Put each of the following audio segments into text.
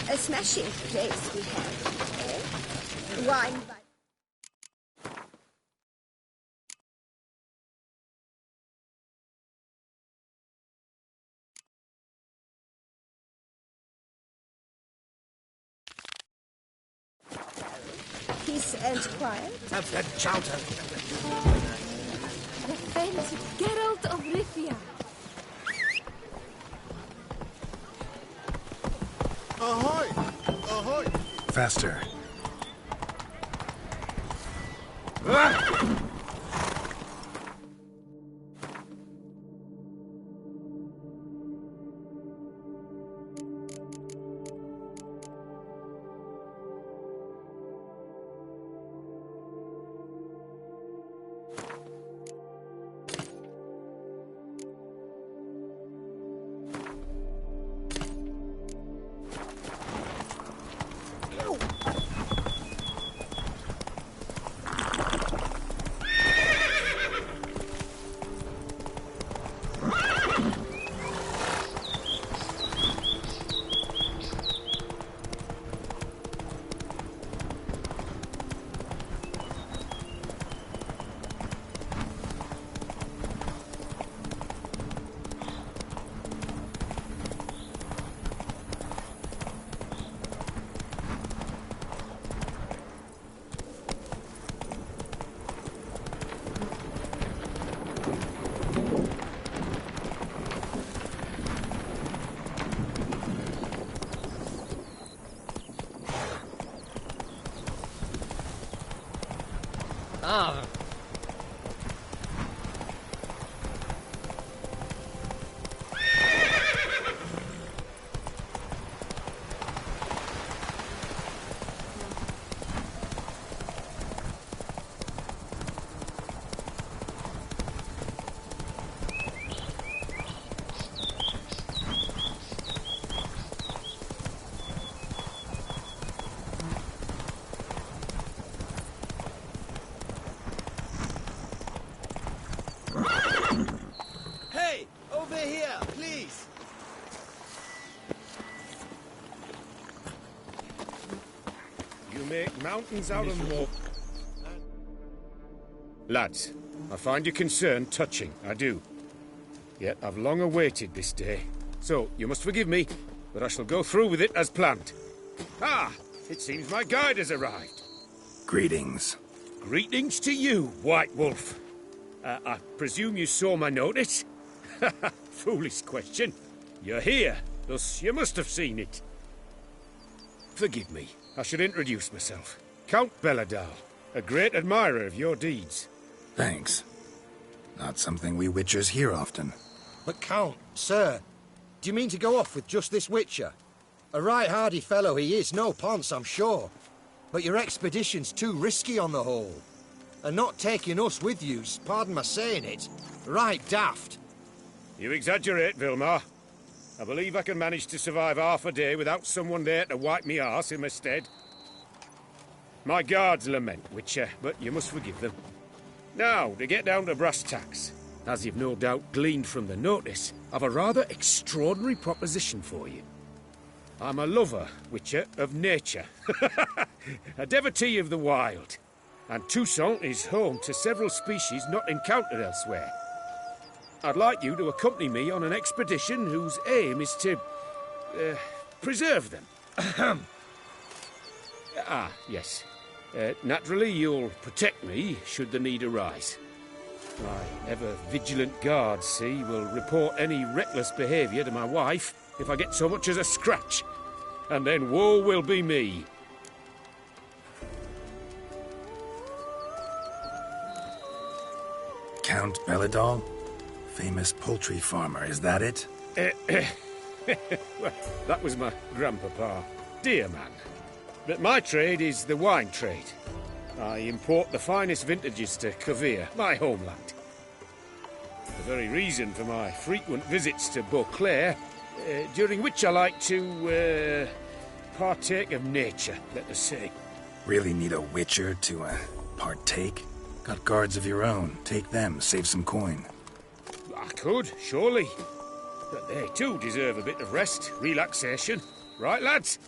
A smashing place we have, eh? Wine by... Peace and quiet. Chowder. The fence, Geralt of Rivia. Ahoy! Ahoy! Faster. Ah. Hey! Over here, please! You make mountains out of more... Lads, I find your concern touching, I do. Yet I've long awaited this day. So, you must forgive me, but I shall go through with it as planned. Ah! It seems my guide has arrived. Greetings. Greetings to you, White Wolf. I presume you saw my notice? Foolish question. You're here, thus you must have seen it. Forgive me, I should introduce myself. Count Belladal, a great admirer of your deeds. Thanks. Not something we Witchers hear often. But Count, sir, do you mean to go off with just this Witcher? A right hardy fellow he is, no ponce, I'm sure. But your expedition's too risky on the whole. And not taking us with you's, pardon my saying it, right daft. You exaggerate, Vilmar. I believe I can manage to survive half a day without someone there to wipe me arse in my stead. My guards lament, Witcher, but you must forgive them. Now, to get down to brass tacks. As you've no doubt gleaned from the notice, I've a rather extraordinary proposition for you. I'm a lover, Witcher, of nature. A devotee of the wild. And Toussaint is home to several species not encountered elsewhere. I'd like you to accompany me on an expedition whose aim is to... preserve them. Ah, yes. Naturally, you'll protect me should the need arise. My ever-vigilant guards, see, will report any reckless behaviour to my wife if I get so much as a scratch. And then woe will be me. Count Belladal? Famous poultry farmer, is that it? Well, that was my grandpapa. Dear man. But my trade is the wine trade. I import the finest vintages to Cavir, my homeland. The very reason for my frequent visits to Beauclair, during which I like to, partake of nature, let us say. Really need a Witcher to, partake? Got guards of your own. Take them, save some coin. I could, surely. But they too deserve a bit of rest, relaxation. Right, lads?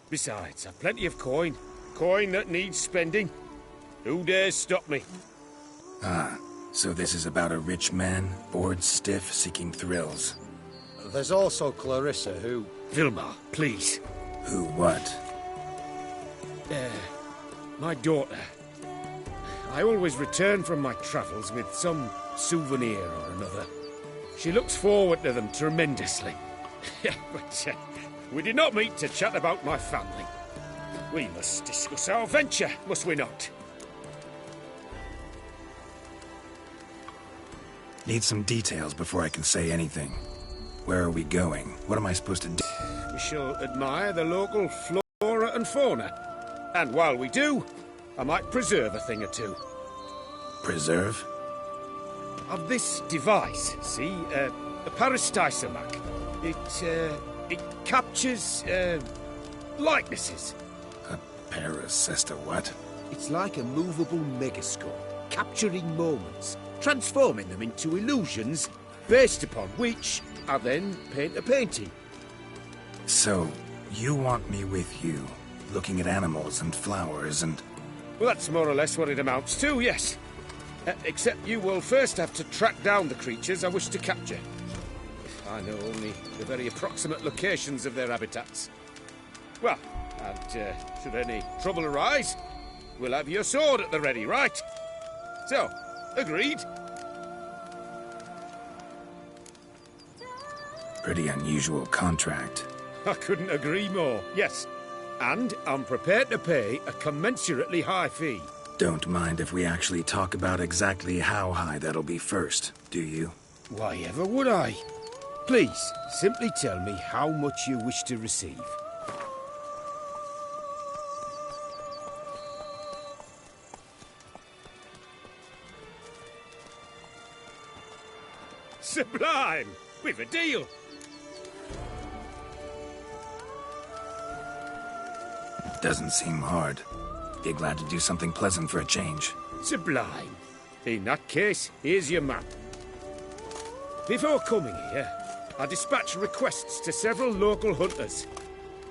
Besides, I've plenty of coin. Coin that needs spending. Who dares stop me? Ah, so this is about a rich man, bored stiff, seeking thrills. There's also Clarissa, who... Vilmar, please. Who what? My daughter. I always return from my travels with some souvenir or another. She looks forward to them tremendously. But we did not meet to chat about my family. We must discuss our venture, must we not? Need some details before I can say anything. Where are we going? What am I supposed to do? We shall admire the local flora and fauna. And while we do, I might preserve a thing or two. Preserve? Of this device, see, a parastisomac. It captures, likenesses. A paracesta what? It's like a movable megascope, capturing moments, transforming them into illusions, based upon which I then paint a painting. So, you want me with you, looking at animals and flowers and... Well, that's more or less what it amounts to, yes. Except you will first have to track down the creatures I wish to capture. I know only the very approximate locations of their habitats. Well, and should any trouble arise, we'll have your sword at the ready, right? So, agreed? Pretty unusual contract. I couldn't agree more, yes. And I'm prepared to pay a commensurately high fee. Don't mind if we actually talk about exactly how high that'll be first, do you? Why ever would I? Please, simply tell me how much you wish to receive. Sublime! We've a deal! Doesn't seem hard. Be glad to do something pleasant for a change. Sublime. In that case, here's your map. Before coming here, I dispatched requests to several local hunters.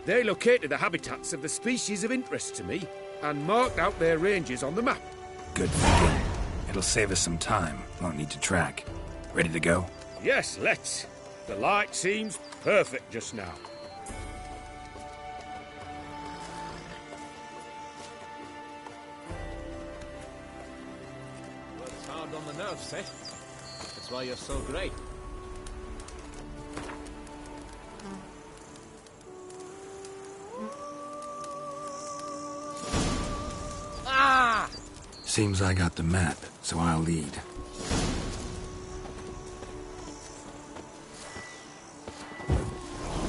They located the habitats of the species of interest to me and marked out their ranges on the map. Good thinking. It'll save us some time. Won't need to track. Ready to go? Yes, let's. The light seems perfect just now. Works hard on the nerves, eh? That's why you're so great. Ah! Seems I got the map, so I'll lead.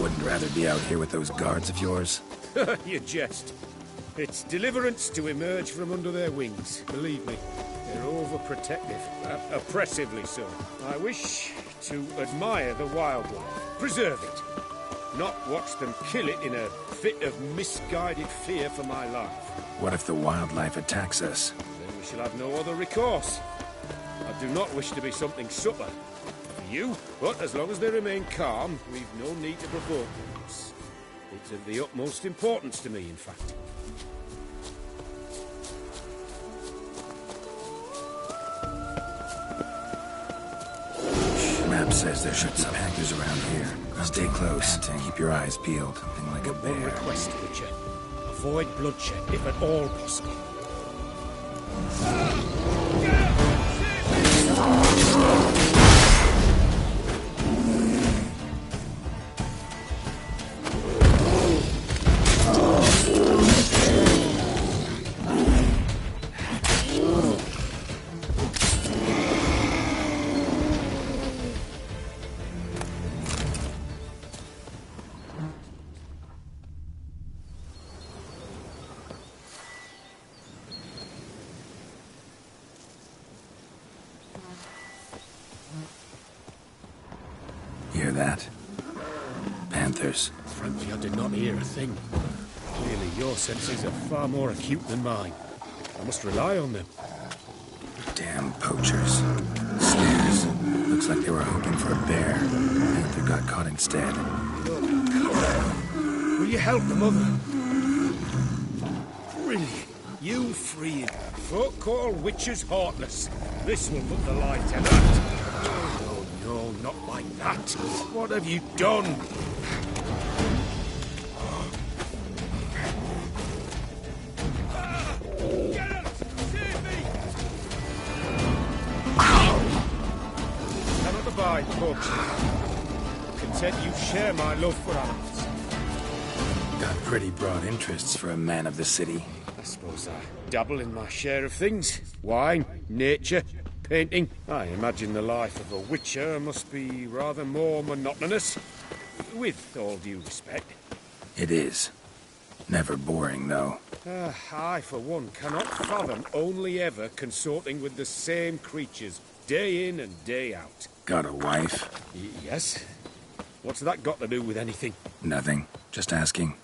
Wouldn't rather be out here with those guards of yours? You jest. It's deliverance to emerge from under their wings, believe me. They're overprotective, oppressively so. I wish to admire the wildlife, preserve it, not watch them kill it in a fit of misguided fear for my life. What if the wildlife attacks us? Then we shall have no other recourse. I do not wish to be something supper for you, but as long as they remain calm, we've no need to provoke them. It's of the utmost importance to me, in fact. Map says there should be some hackers around here. Stay close and keep your eyes peeled. Something like a One bear. request, Witcher. Avoid bloodshed, if at all possible. Hear that? Panthers. Frankly, I did not hear a thing. Clearly, your senses are far more acute than mine. I must rely on them. Damn poachers. Stairs. Looks Looks like they were hoping for a bear. Panther got caught instead. Will you help the mother? Brilliant. You free him. Folk call witches heartless. This will put the light to that. No, no, not like that. What have you done? Get us! Save me! Cannot abide corpses. Content you share my love for animals. Got pretty broad interests for a man of the city. I suppose I dabble in my share of things. Wine, nature, painting. I imagine the life of a witcher must be rather more monotonous. With all due respect. It is. Never boring, though. I, for one, cannot fathom only ever consorting with the same creatures, day in and day out. Got a wife? Yes? What's that got to do with anything? Nothing. Just asking.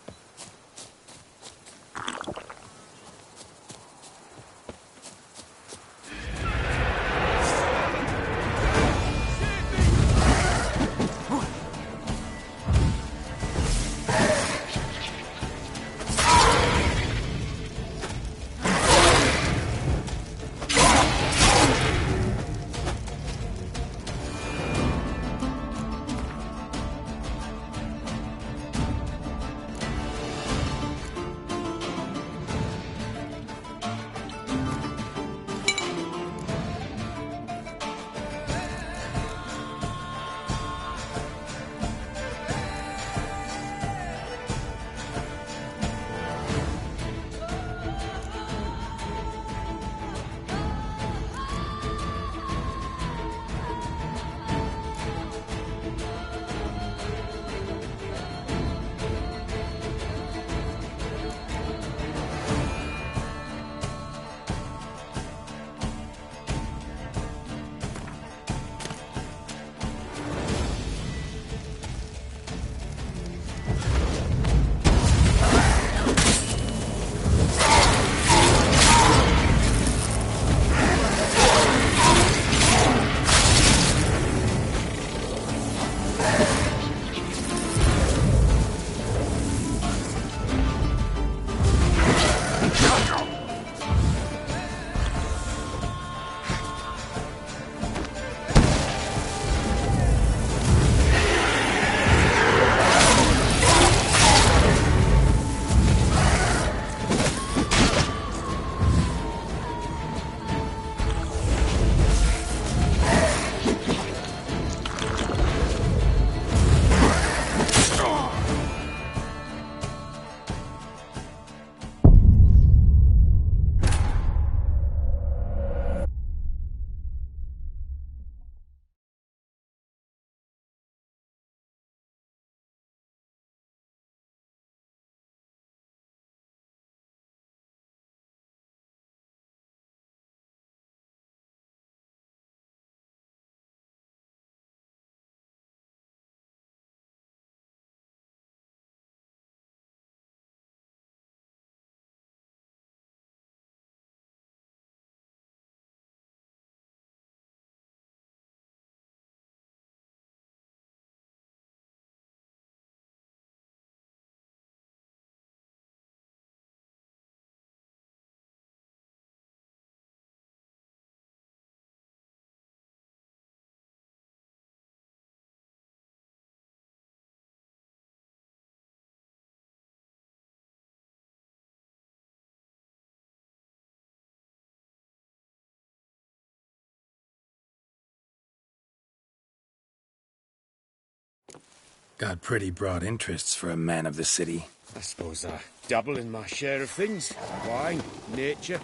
Got pretty broad interests for a man of the city. I suppose I dabble in my share of things. Wine, nature,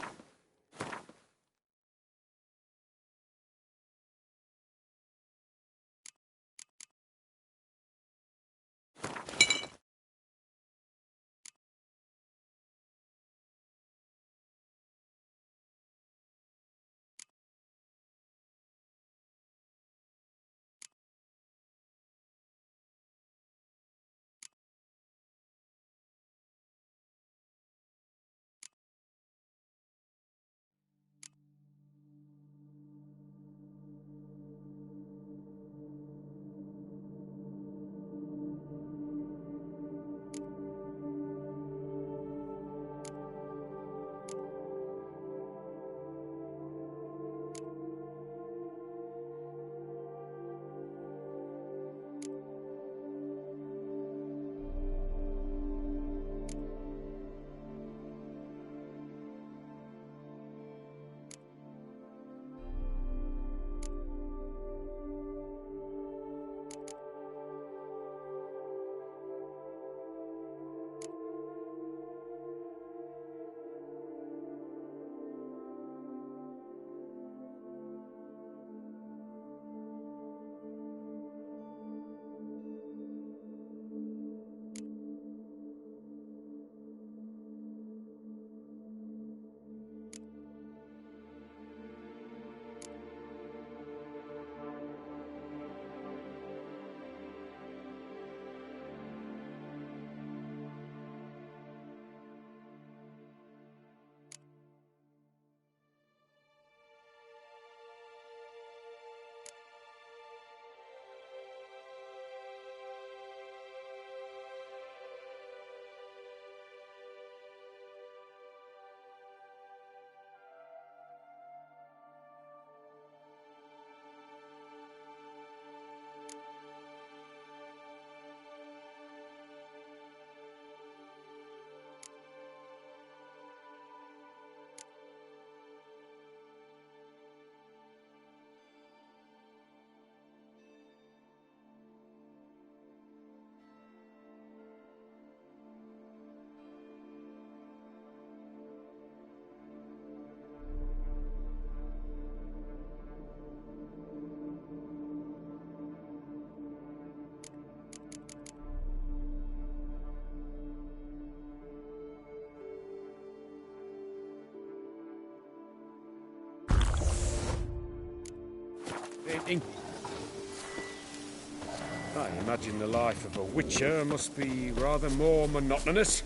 I imagine the life of a witcher must be rather more monotonous,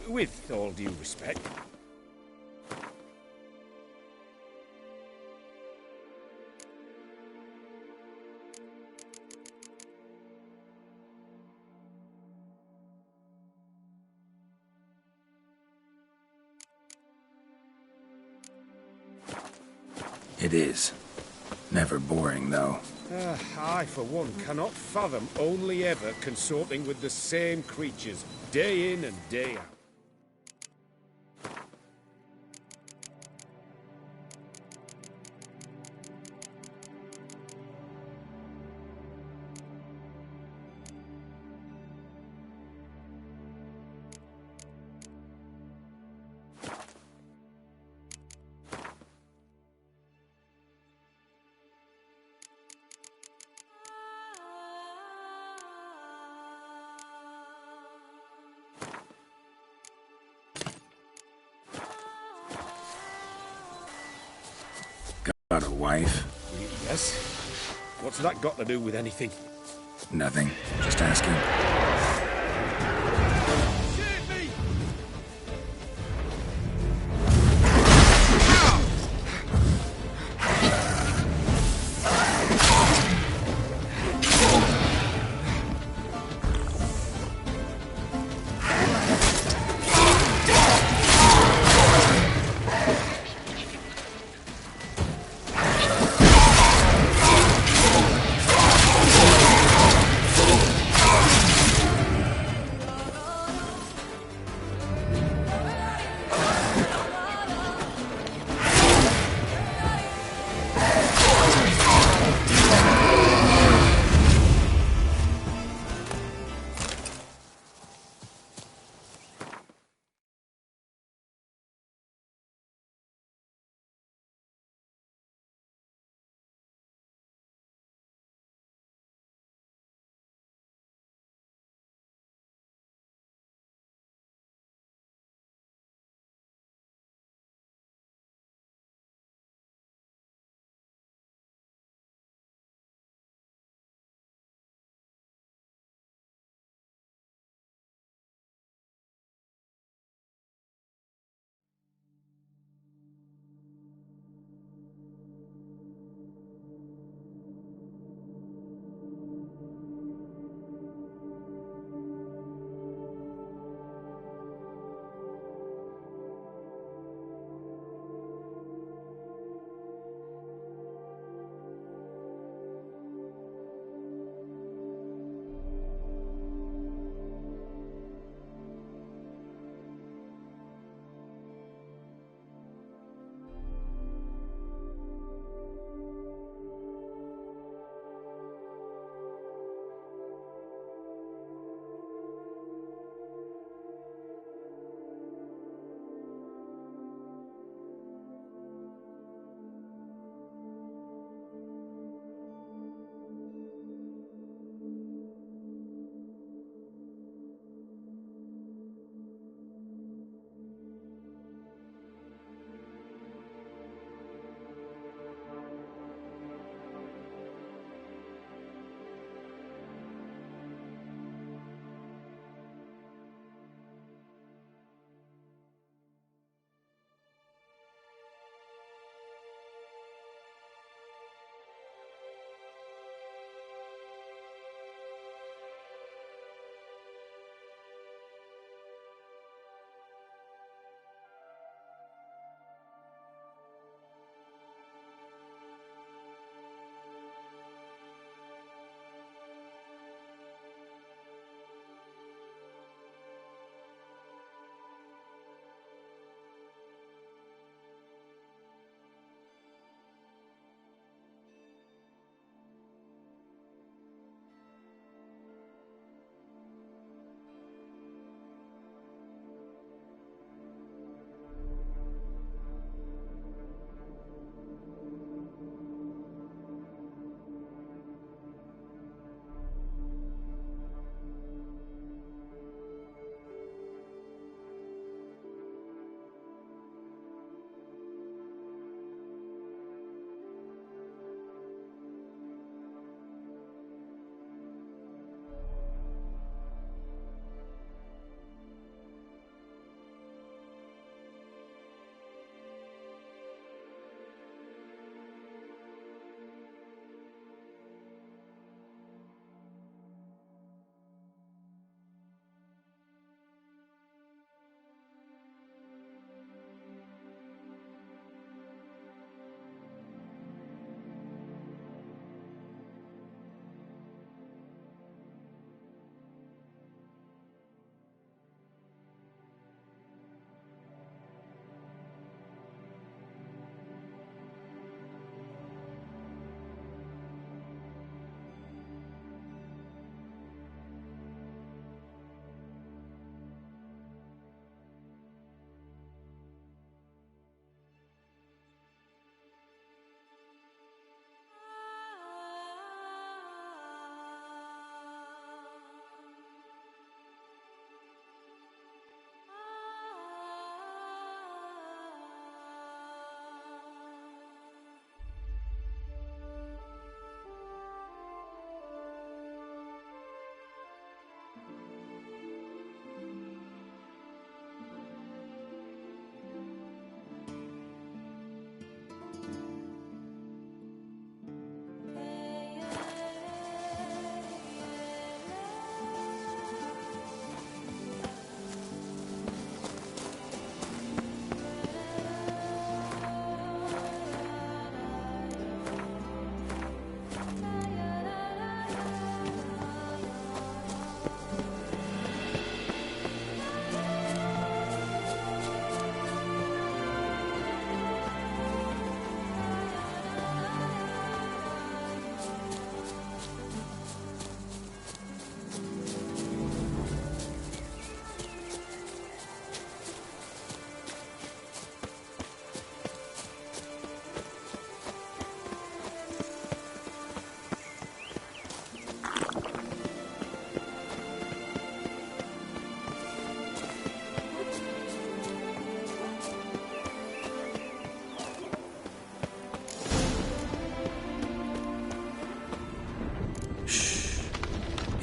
with all due respect. It is. Never boring, though. I, for one, cannot fathom only ever consorting with the same creatures, day in and day out. Got a wife? Yes? What's that got to do with anything? Nothing. Just asking. Save me!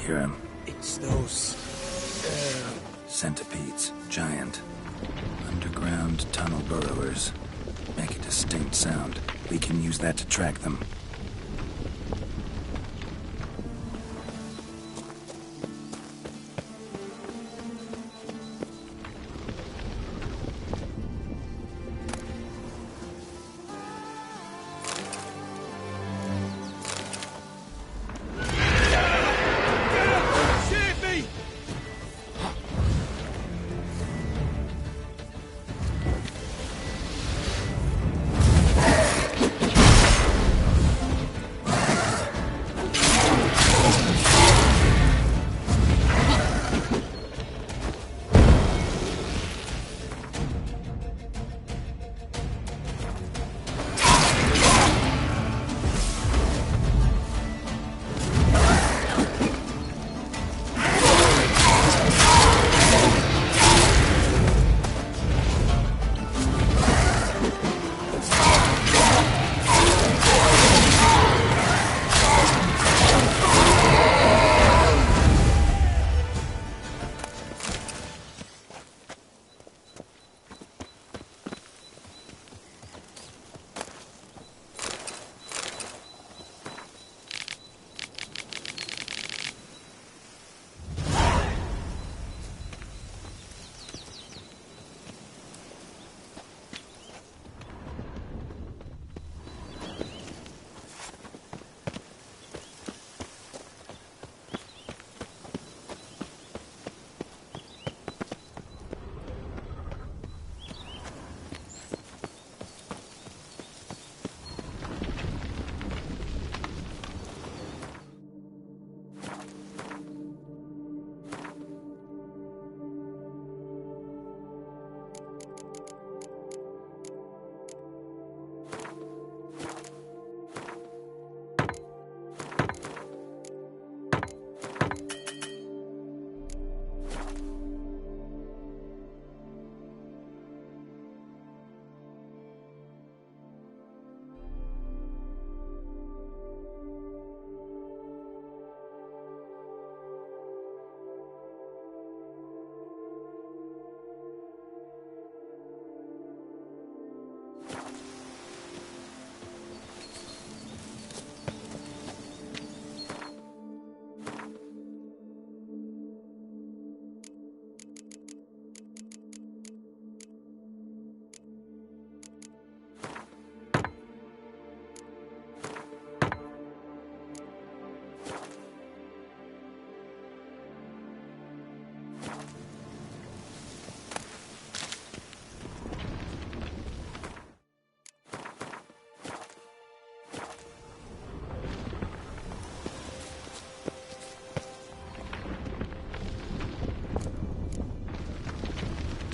Hear him? It's those... Centipedes. Giant. Underground tunnel burrowers. Make a distinct sound. We can use that to track them.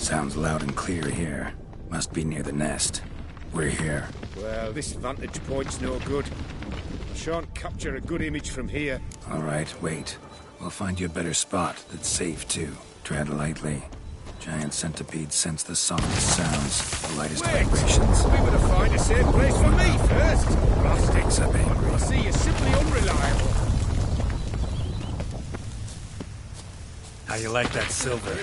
Sounds loud and clear here. Must be near the nest. We're here. Well, this vantage point's no good. I shan't capture a good image from here. All right, wait. We'll find you a better spot that's safe, too. Tread lightly. Giant centipedes sense the softest sounds, the lightest vibrations. We would have find a safe place for me first. Sticks up angry. I see you're simply unreliable. How you like that silver?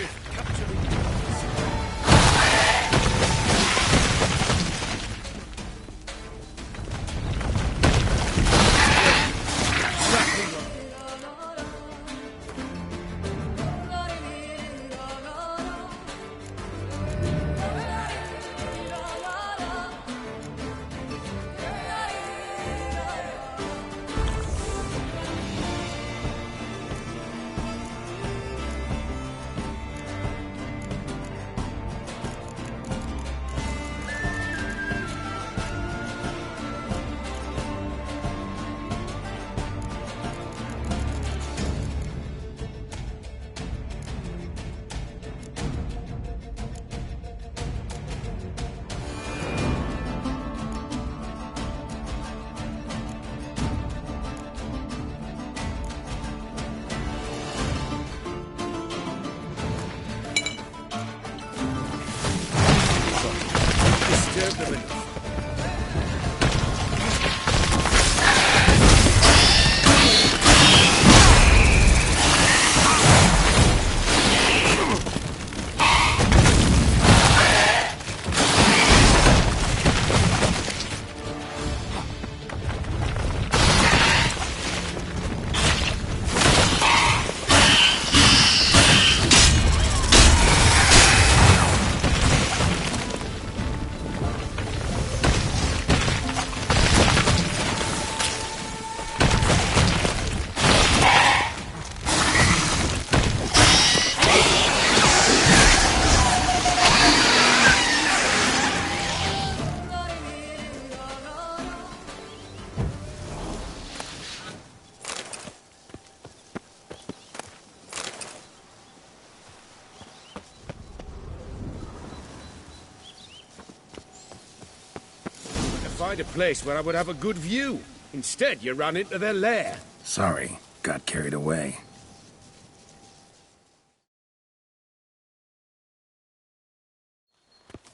find a place where I would have a good view. Instead, you ran into their lair. Sorry, got carried away.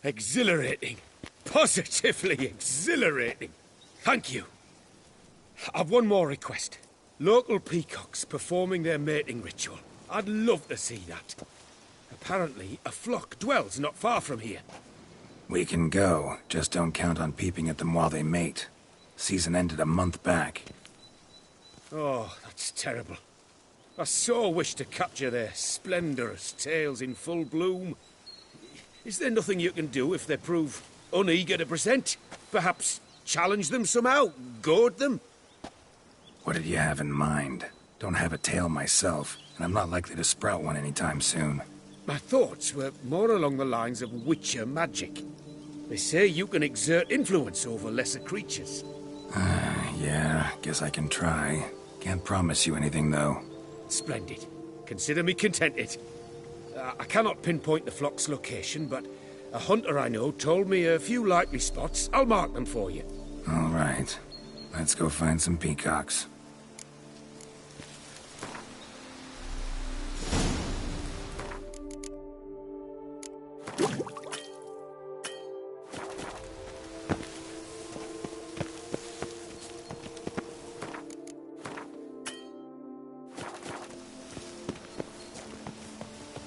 Exhilarating. Positively exhilarating. Thank you. I've one more request. Local peacocks performing their mating ritual. I'd love to see that. Apparently, a flock dwells not far from here. We can go, just don't count on peeping at them while they mate. Season ended a month back. Oh, that's terrible. I so wish to capture their splendorous tails in full bloom. Is there nothing you can do if they prove uneager to present? Perhaps challenge them somehow? Goad them? What did you have in mind? Don't have a tail myself, and I'm not likely to sprout one anytime soon. My thoughts were more along the lines of witcher magic. They say you can exert influence over lesser creatures. Yeah, guess I can try. Can't promise you anything, though. Splendid. Consider me contented. I cannot pinpoint the flock's location, but a hunter I know told me a few likely spots. I'll mark them for you. All right. Let's go find some peacocks.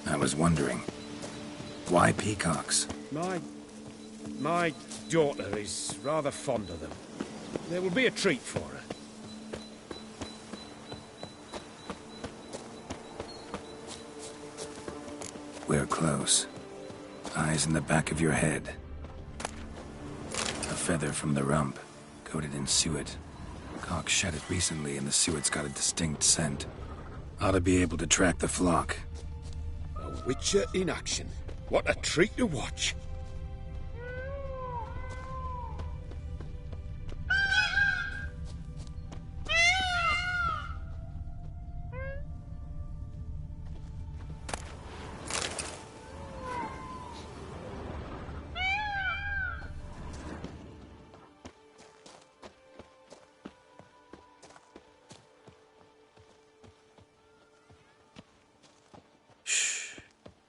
I was wondering, why peacocks? My daughter is rather fond of them. There will be a treat for her. We're close. Eyes in the back of your head. A feather from the rump, coated in suet. Cock shed it recently and the suet's got a distinct scent. Ought to be able to track the flock. A witcher in action. What a treat to watch.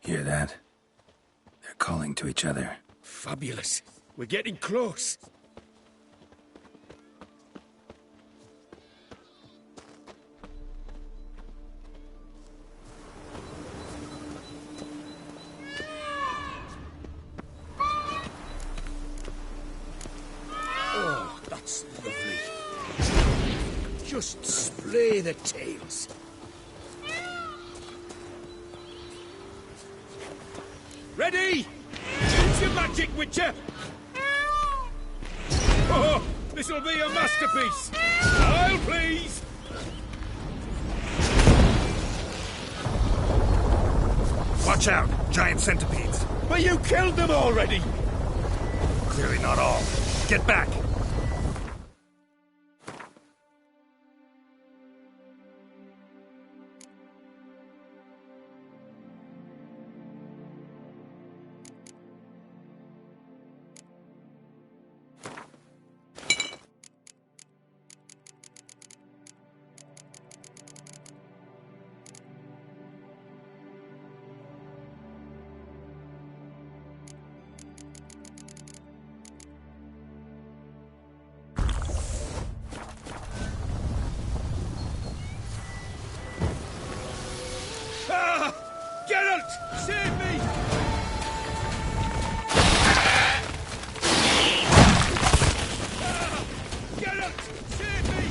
Hear that? They're calling to each other. Fabulous. We're getting close. Oh, that's lovely. Just splay the tails. Ready? Use your magic, Witcher! Oh, this'll be a masterpiece! Smile, please! Watch out! Giant centipedes! But you killed them already! Clearly not all. Get back! Geralt! Save me! Geralt! Save me!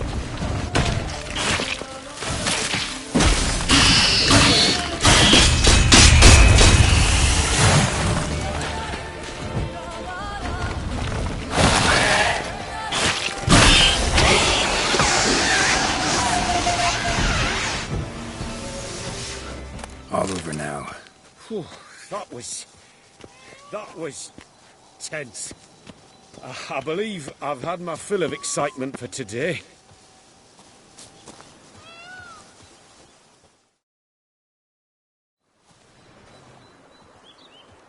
All over now. Whew, that was tense. I believe I've had my fill of excitement for today.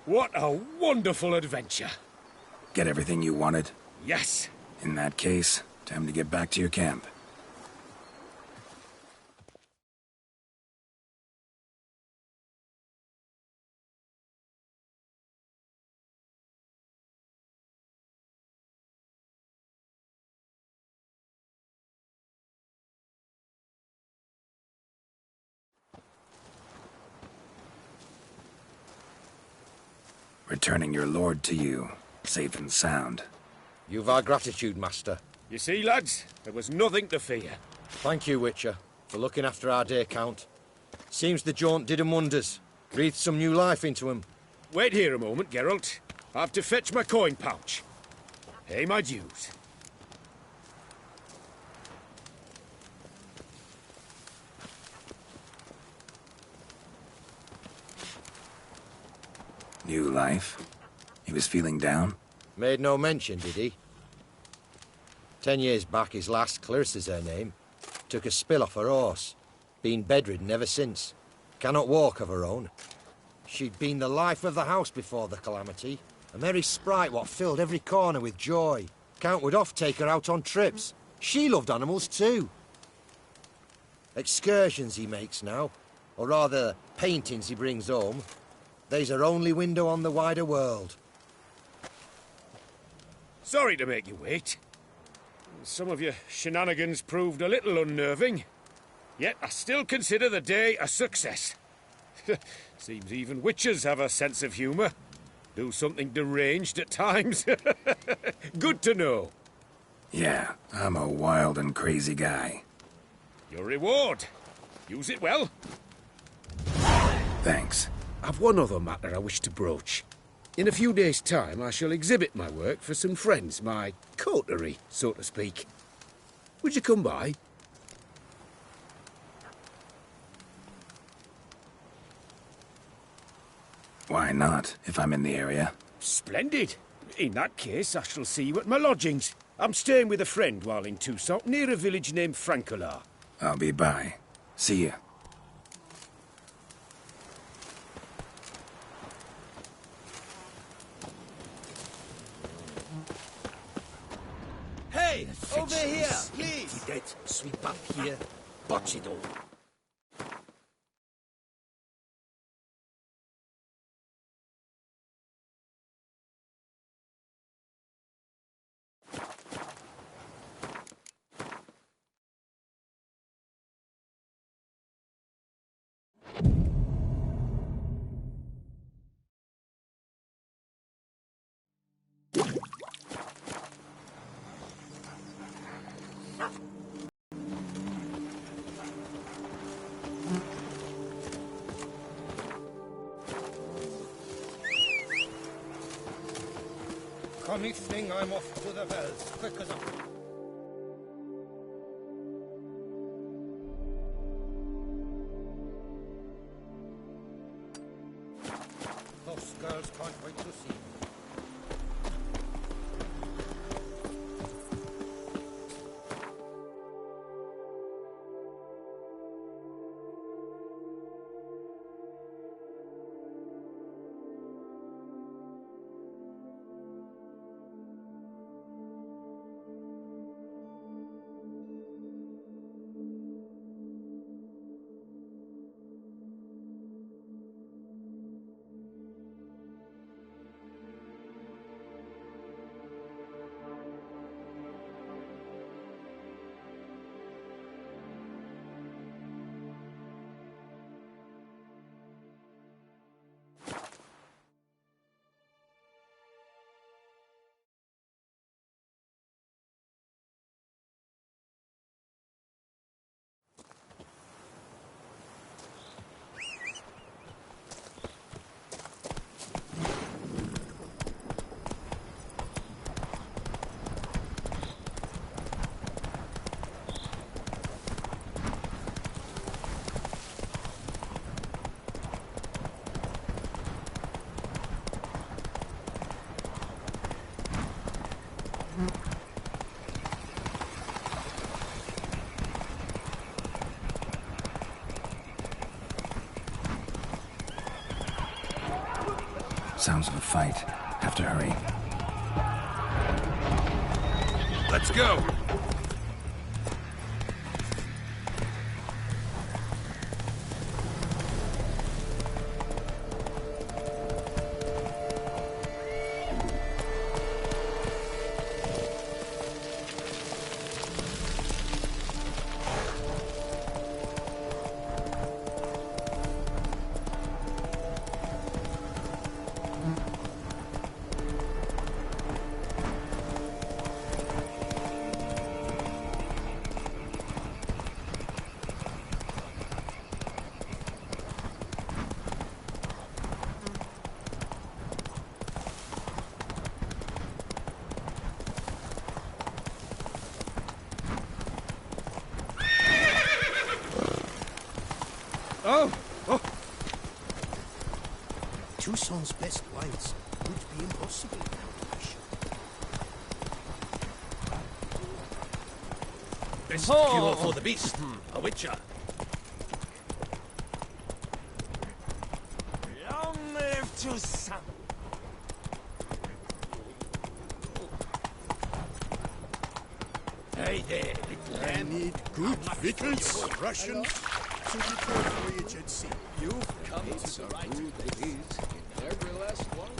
What a wonderful adventure. Get everything you wanted? Yes. In that case, time to get back to your camp. Returning your lord to you, safe and sound. You've our gratitude, Master. You see, lads, there was nothing to fear. Thank you, Witcher, for looking after our day count. Seems the jaunt did 'em wonders. Breathed some new life into 'em. Wait here a moment, Geralt. I have to fetch my coin pouch. Pay my dues. New life? He was feeling down? Made no mention, did he? 10 years back, his last, Clarissa's her name, took a spill off her horse. Been bedridden ever since. Cannot walk of her own. She'd been the life of the house before the calamity. A merry sprite what filled every corner with joy. Count would oft take her out on trips. She loved animals too. Excursions he makes now, or rather, paintings he brings home. They's her only window on the wider world. Sorry to make you wait. Some of your shenanigans proved a little unnerving. Yet I still consider the day a success. Seems even witches have a sense of humour. Do something deranged at times. Good to know. Yeah, I'm a wild and crazy guy. Your reward. Use it well. Thanks. I've one other matter I wish to broach. In a few days' time, I shall exhibit my work for some friends, my coterie, so to speak. Would you come by? Why not, if I'm in the area? Splendid. In that case, I shall see you at my lodgings. I'm staying with a friend while in Toussaint, near a village named Francois. I'll be by. See ya. Hey, over here, please! That sweep up here, botch it all. Come evening, I'm off to the wells, quick as a... Those girls can't wait to see me. Sounds of a fight. Have to hurry. Let's go! Tucson's best wines would be impossible without Russia. Best cure for the beast, a witcher. Long live Tucson! Hey there, little man. I need good victuals, Russian, to prepare voyage at sea. You've come to the right place. Every last one.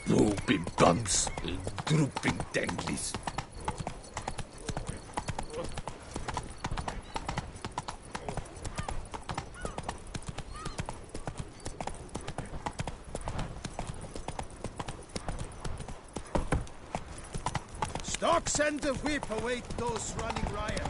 Drooping bumps, drooping danglies. Stocks and the whip await those running riot.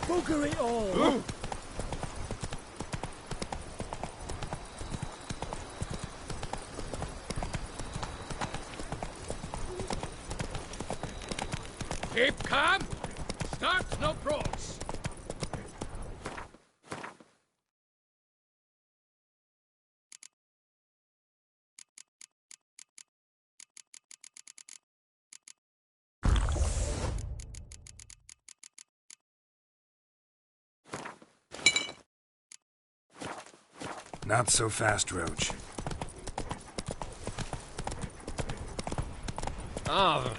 Bugger it all! Keep calm. Start no brawls. Not so fast, Roach. Ah.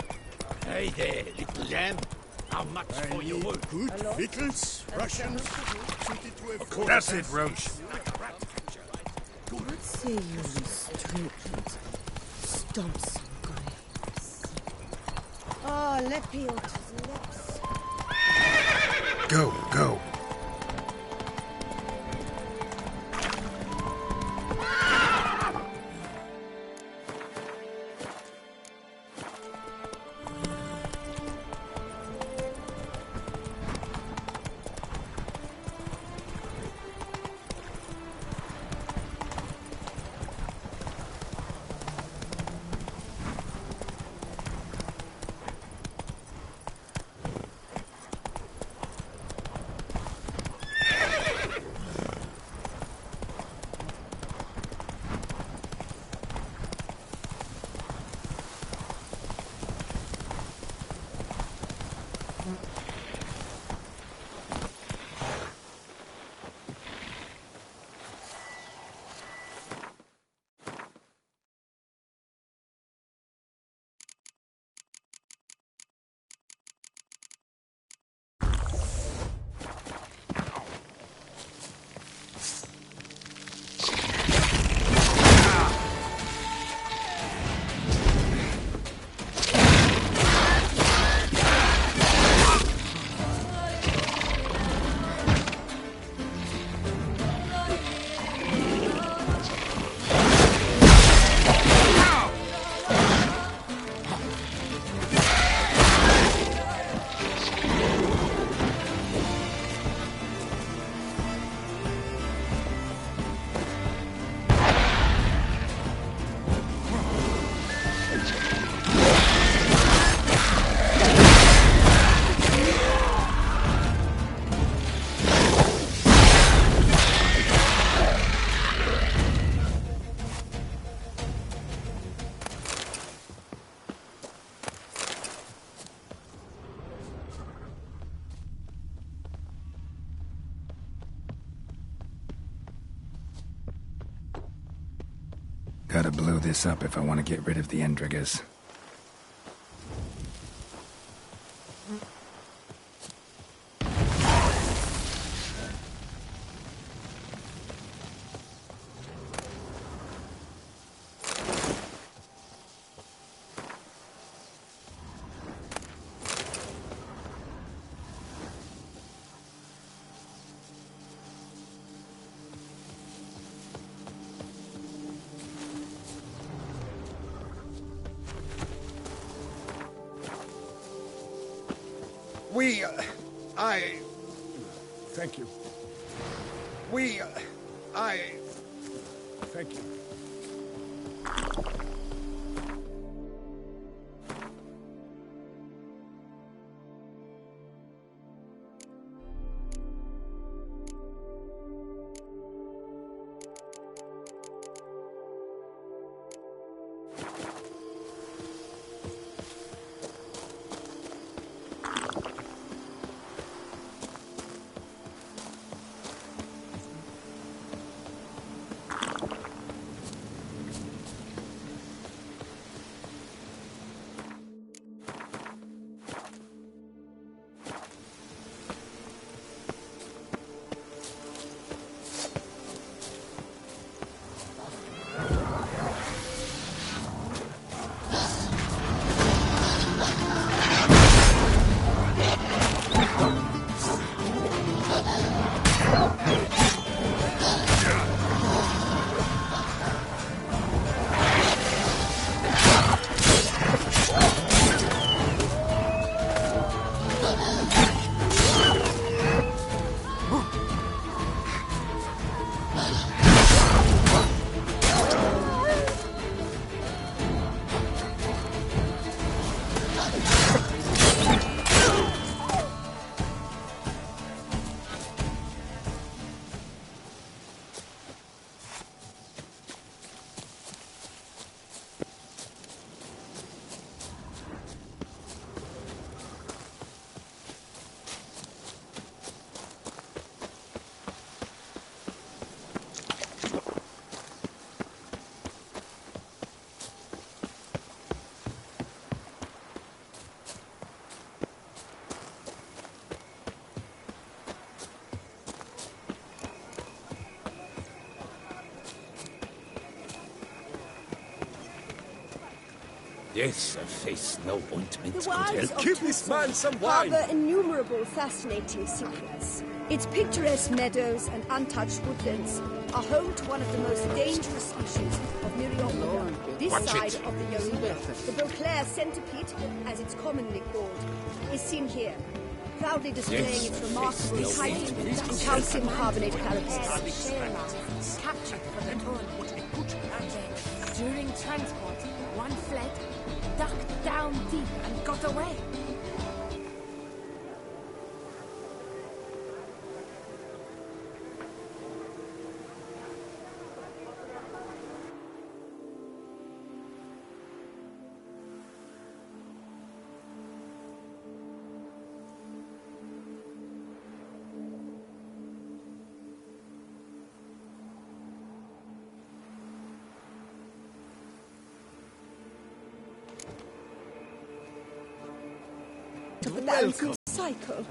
Hey there, little lamb. How much for your wood? Good victuals, rations, suited to a That's it, Roach. Let's say you're restricted. Stomp some grapes. Oh, Lepiota's lips. Go, go. Gotta blow this up if I want to get rid of the Endrigas. Thank you. Thank you. Yes, a face no ointment The could wilds help. of Give this man Tucson some wine. harbor innumerable fascinating secrets. Its picturesque meadows and untouched woodlands are home to one of the most dangerous species of Myrioptera. This Watch side it. of the Yoruba, the Beauclair centipede, as it's commonly called, is seen here, proudly displaying its remarkable titan and calcium carbonate carapace. Captured for the tournament. And then, during transport, one fled, ducked down deep and got away. Of the balancing cycle.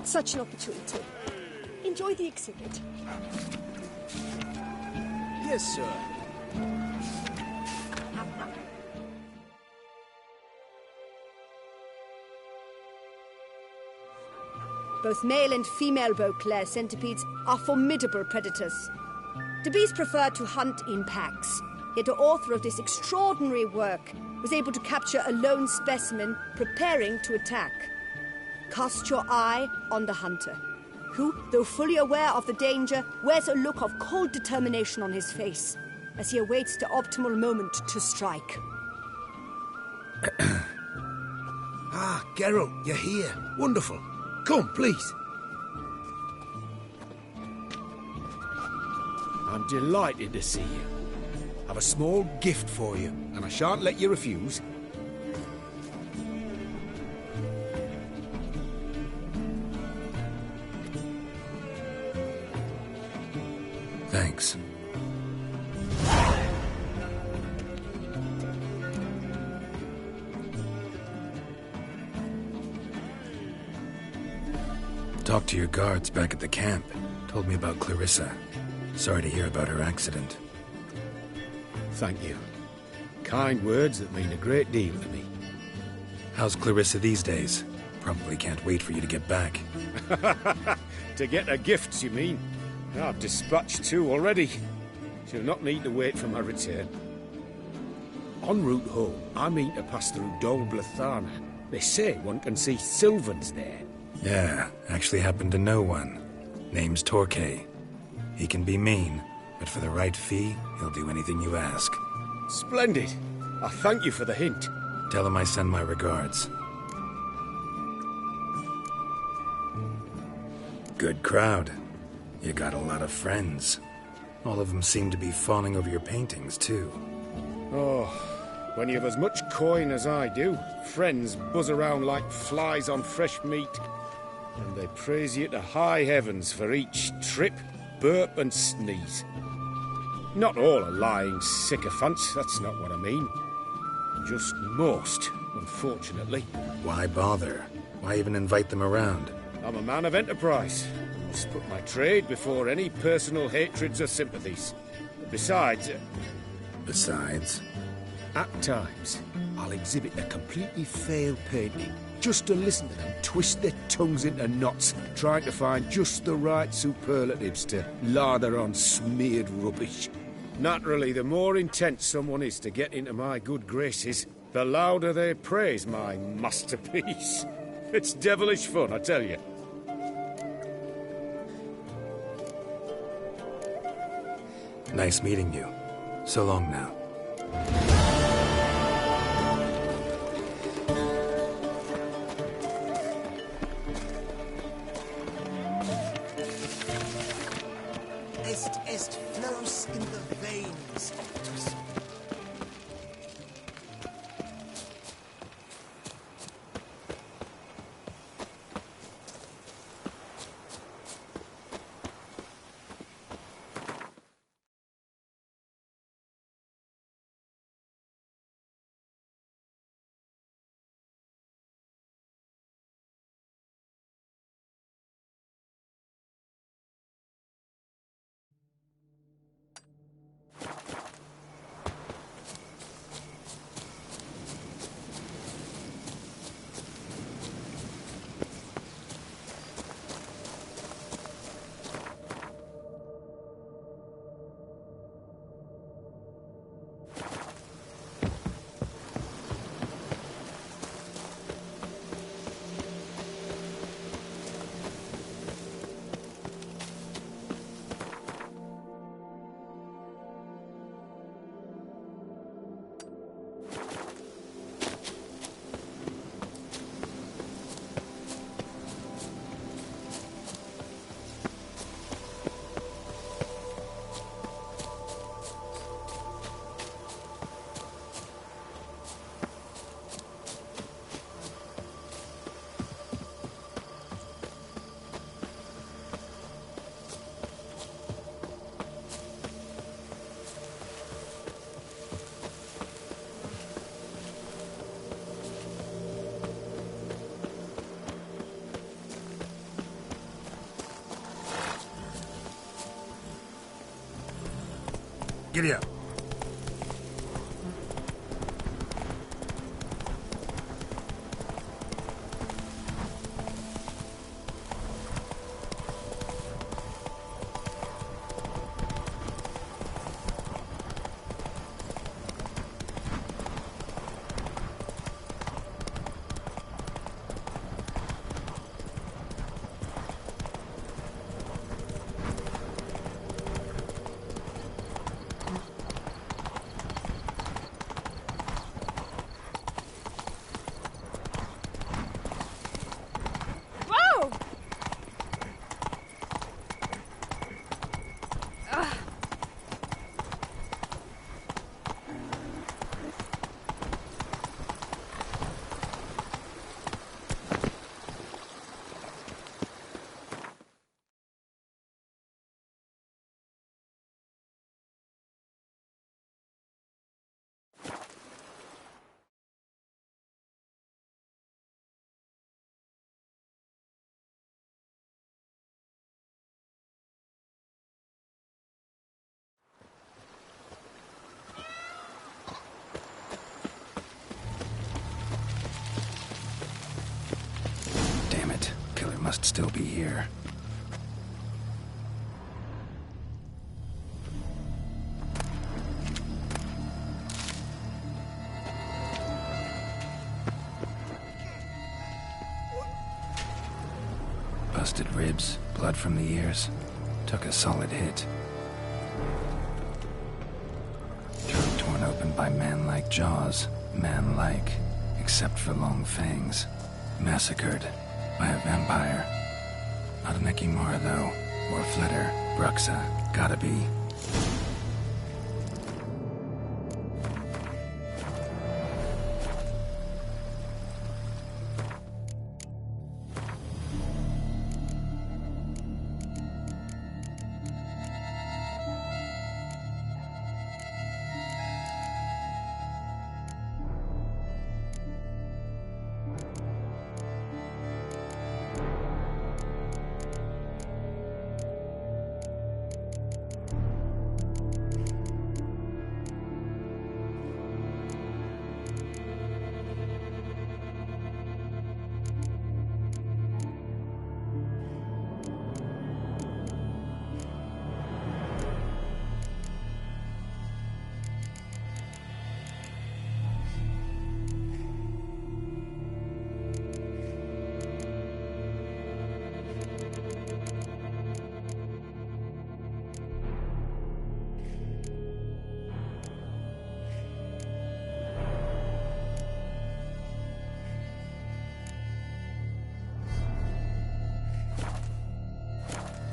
Such an opportunity. Enjoy the exhibit. Yes, sir. Both male and female Beauclair centipedes are formidable predators. The beast preferred to hunt in packs, yet the author of this extraordinary work was able to capture a lone specimen preparing to attack. Cast your eye on the hunter, who, though fully aware of the danger, wears a look of cold determination on his face as he awaits the optimal moment to strike. Ah, Geralt, you're here. Wonderful. Come, please. I'm delighted to see you. I've a small gift for you, and I shan't let you refuse. Thanks. Talked to your guards back at the camp. Told me about Clarissa. Sorry to hear about her accident. Thank you. Kind words that mean a great deal to me. How's Clarissa these days? Probably can't wait for you to get back. To get her gifts, you mean? I've dispatched 2 already. She'll not need to wait for my return. En route home, I mean to pass through Dol Blathana. They say one can see Sylvans there. Yeah, actually happen to know one. Name's Torquay. He can be mean, but for the right fee, he'll do anything you ask. Splendid. I thank you for the hint. Tell him I send my regards. Good crowd. You got a lot of friends. All of them seem to be fawning over your paintings, too. Oh, when you have as much coin as I do, friends buzz around like flies on fresh meat. And they praise you to high heavens for each trip, burp and sneeze. Not all are lying sycophants, that's not what I mean. Just most, unfortunately. Why bother? Why even invite them around? I'm a man of enterprise. I must put my trade before any personal hatreds or sympathies. Besides... Besides? At times, I'll exhibit a completely failed painting just to listen to them twist their tongues into knots, trying to find just the right superlatives to lather on smeared rubbish. Naturally, the more intent someone is to get into my good graces, the louder they praise my masterpiece. It's devilish fun, I tell you. Nice meeting you. So long now. Est flows in the veins. Giddy up. Must still be here. Busted ribs, blood from the ears. Took a solid hit. Throat torn open by man-like jaws. Man-like, except for long fangs. Massacred by a vampire. Not an Ekimara, though. Or Flitter. Bruxa. Gotta be.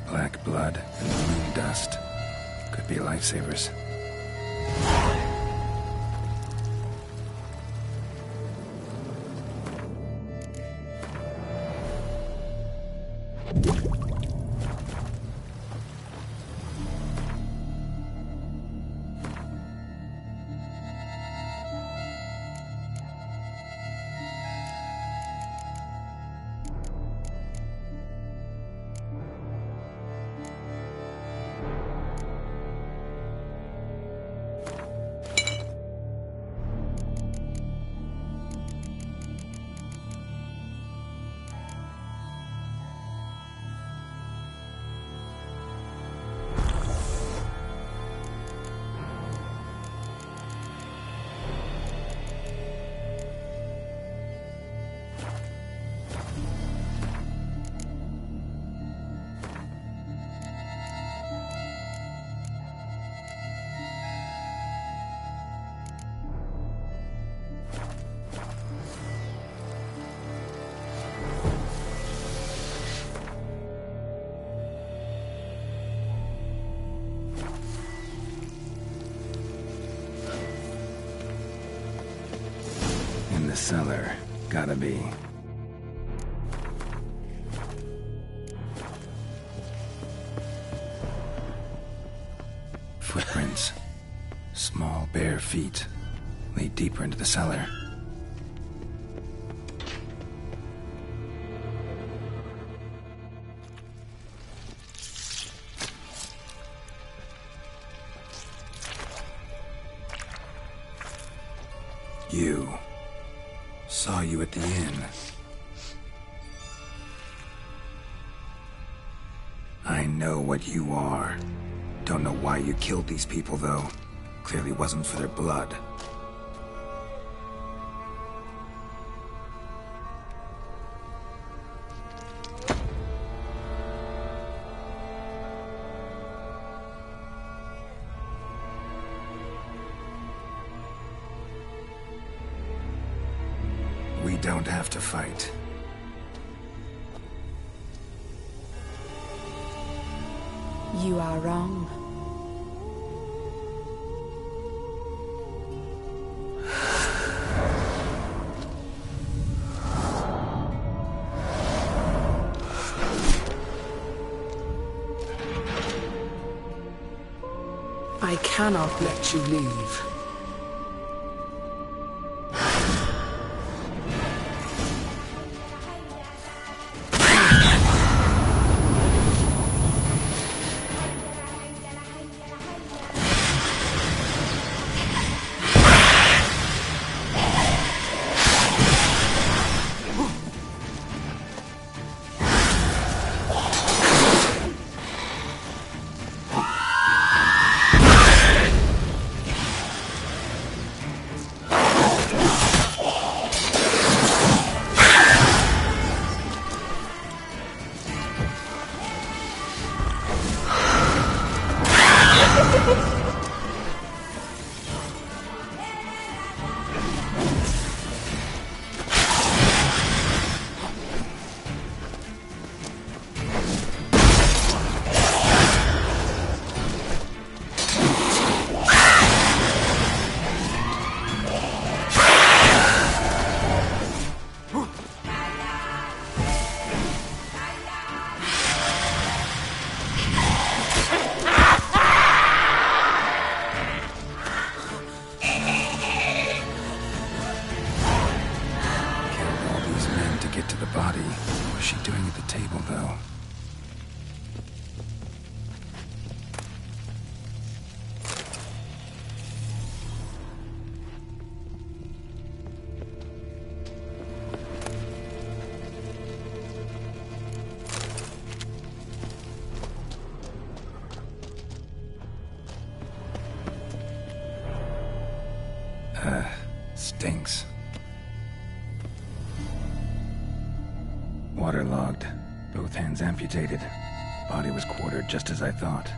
Black blood and blue dust. Could be lifesavers. The cellar. Gotta be. Footprints. Small, bare feet. Lead deeper into the cellar. Saw you at the inn. I know what you are. Don't know why you killed these people, though. Clearly wasn't for their blood. We don't have to fight. You are wrong. I cannot let you leave. Stinks. Waterlogged. Both hands amputated. Body was quartered just as I thought.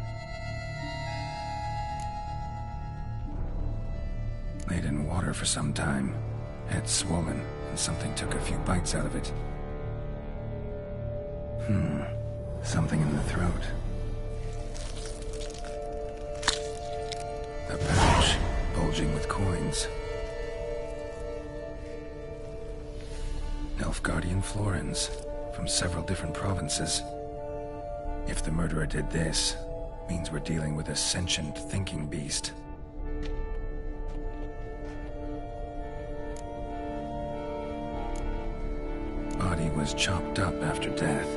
Laid in water for some time. Head swollen, and something took a few bites out of it. Something in the throat. A pouch, bulging with coins. Nilfgaardian florins, from several different provinces. If the murderer did this, means we're dealing with a sentient thinking beast. Body was chopped up after death.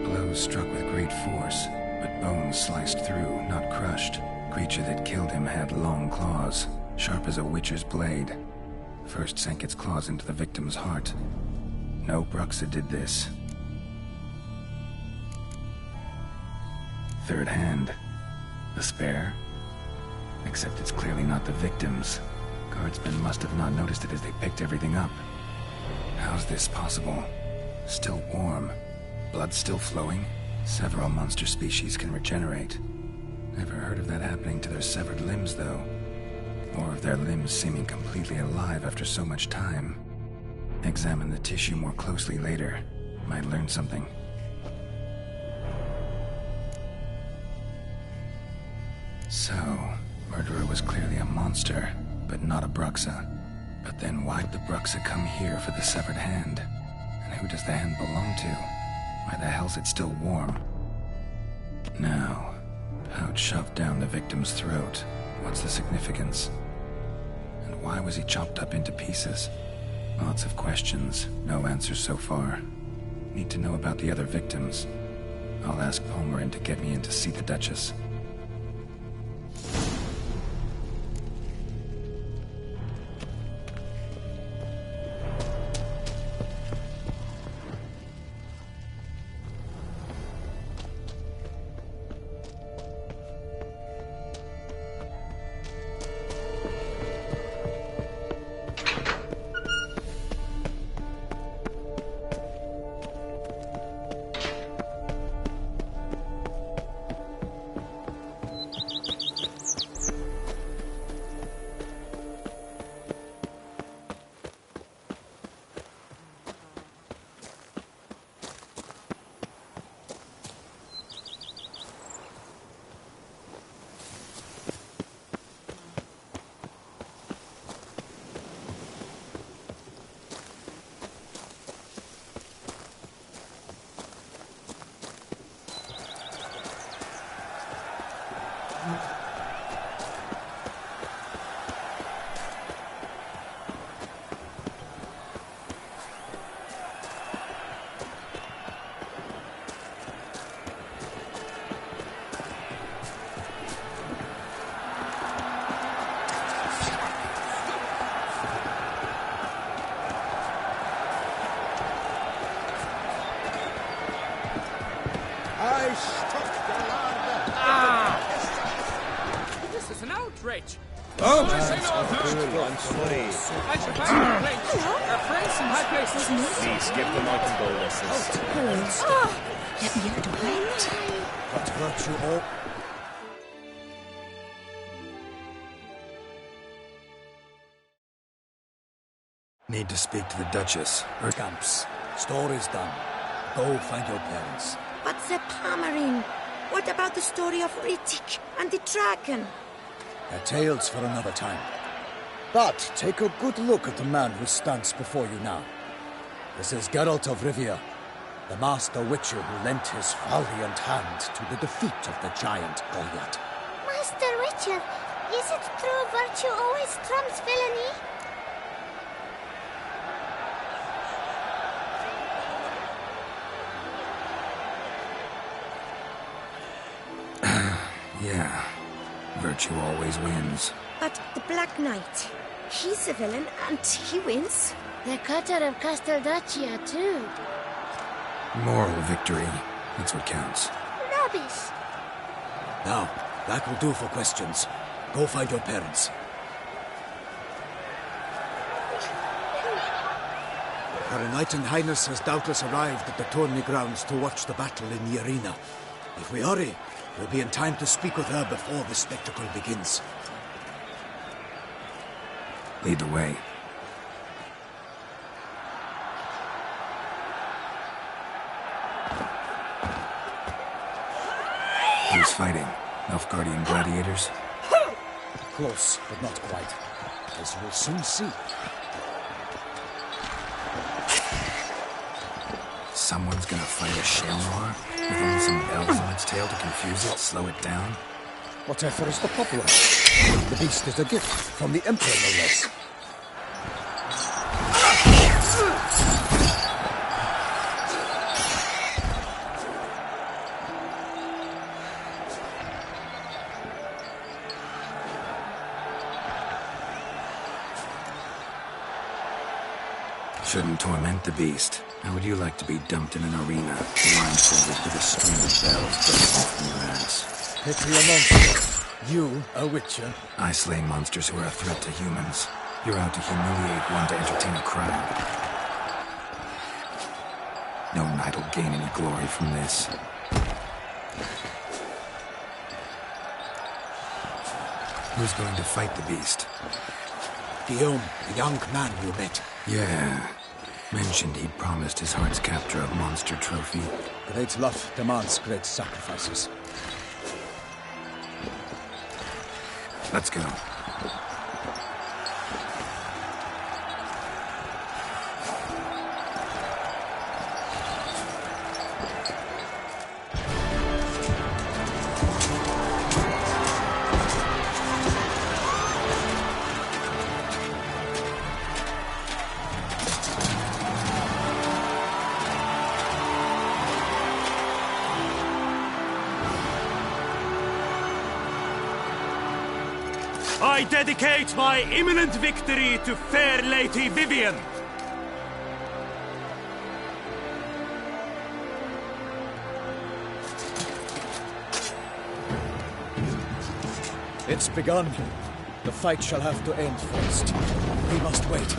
Blows struck with great force, but bones sliced through, not crushed. Creature that killed him had long claws, sharp as a witcher's blade. First sank its claws into the victim's heart. No Bruxa did this. Third hand. A spare? Except it's clearly not the victim's. Guardsmen must have not noticed it as they picked everything up. How's this possible? Still warm. Blood still flowing? Several monster species can regenerate. Never heard of that happening to their severed limbs, though. Or of their limbs seeming completely alive after so much time. Examine the tissue more closely later. Might learn something. So, murderer was clearly a monster, but not a Bruxa. But then why'd the Bruxa come here for the severed hand? And who does the hand belong to? Why the hell's it still warm? Now, pouch shoved down the victim's throat. What's the significance? And why was he chopped up into pieces? Lots of questions, no answers so far. Need to know about the other victims. I'll ask Palmerin to get me in to see the Duchess. This is an outrage. Oh, Our friends in high places. Please give them my condolences. Let me out of it. What virtue all... Need to speak to the Duchess. Her camps. Story's done. Go find your parents. But the Palmerine. What about the story of Rittik and the dragon? They're tales for another time. But take a good look at the man who stands before you now. This is Geralt of Rivia, the master witcher who lent his valiant hand to the defeat of the giant Goliath. Master Witcher, is it true virtue always trumps villainy? Yeah, virtue always wins. But the Black Knight, he's a villain and he wins. The cutter of Casteldaccia, too. Moral victory, that's what counts. Rubbish. Now, that will do for questions. Go find your parents. Her Enlightened Highness has doubtless arrived at the tourney grounds to watch the battle in the arena. If we hurry, we'll be in time to speak with her before the spectacle begins. Lead the way. Who's fighting? Nilfgaardian gladiators? Close, but not quite. As we'll soon see. Someone's gonna fight a Shalmar with only some bells on its tail to confuse it, slow it down? Whatever is the problem? The beast is a gift from the Emperor, no less. Shouldn't torment the beast. How would you like to be dumped in an arena, blindfolded with a string of bells bursting from your ass? Pity a monster. You, a witcher. I slay monsters who are a threat to humans. You're out to humiliate one to entertain a crowd. No knight will gain any glory from this. Who's going to fight the beast? Guillaume, the young man you met. Yeah. Mentioned he'd promised his heart's capture a monster trophy. Great love demands great sacrifices. Let's go. I dedicate my imminent victory to fair Lady Vivian. It's begun. The fight shall have to end first. We must wait.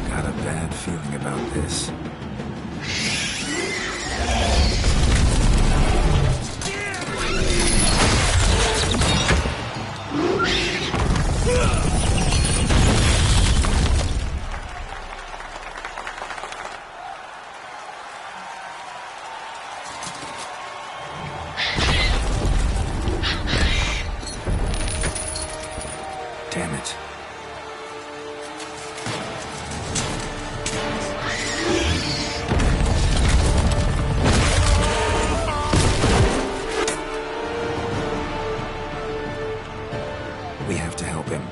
Got a bad feeling about this. Damn it. We have to help him.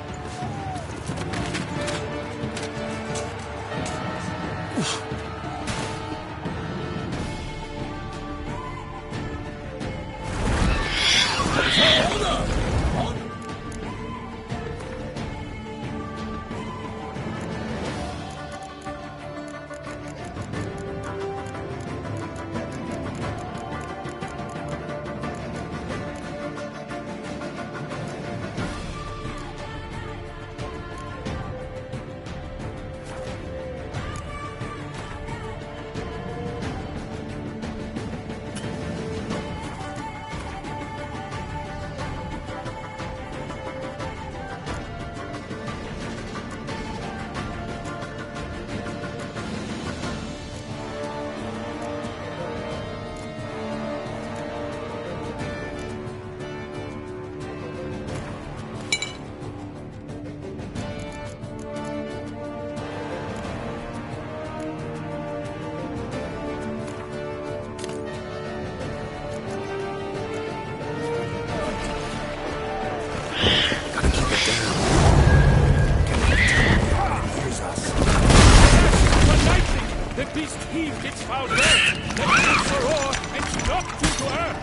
its foul breath, let loose a roar and knocked into earth.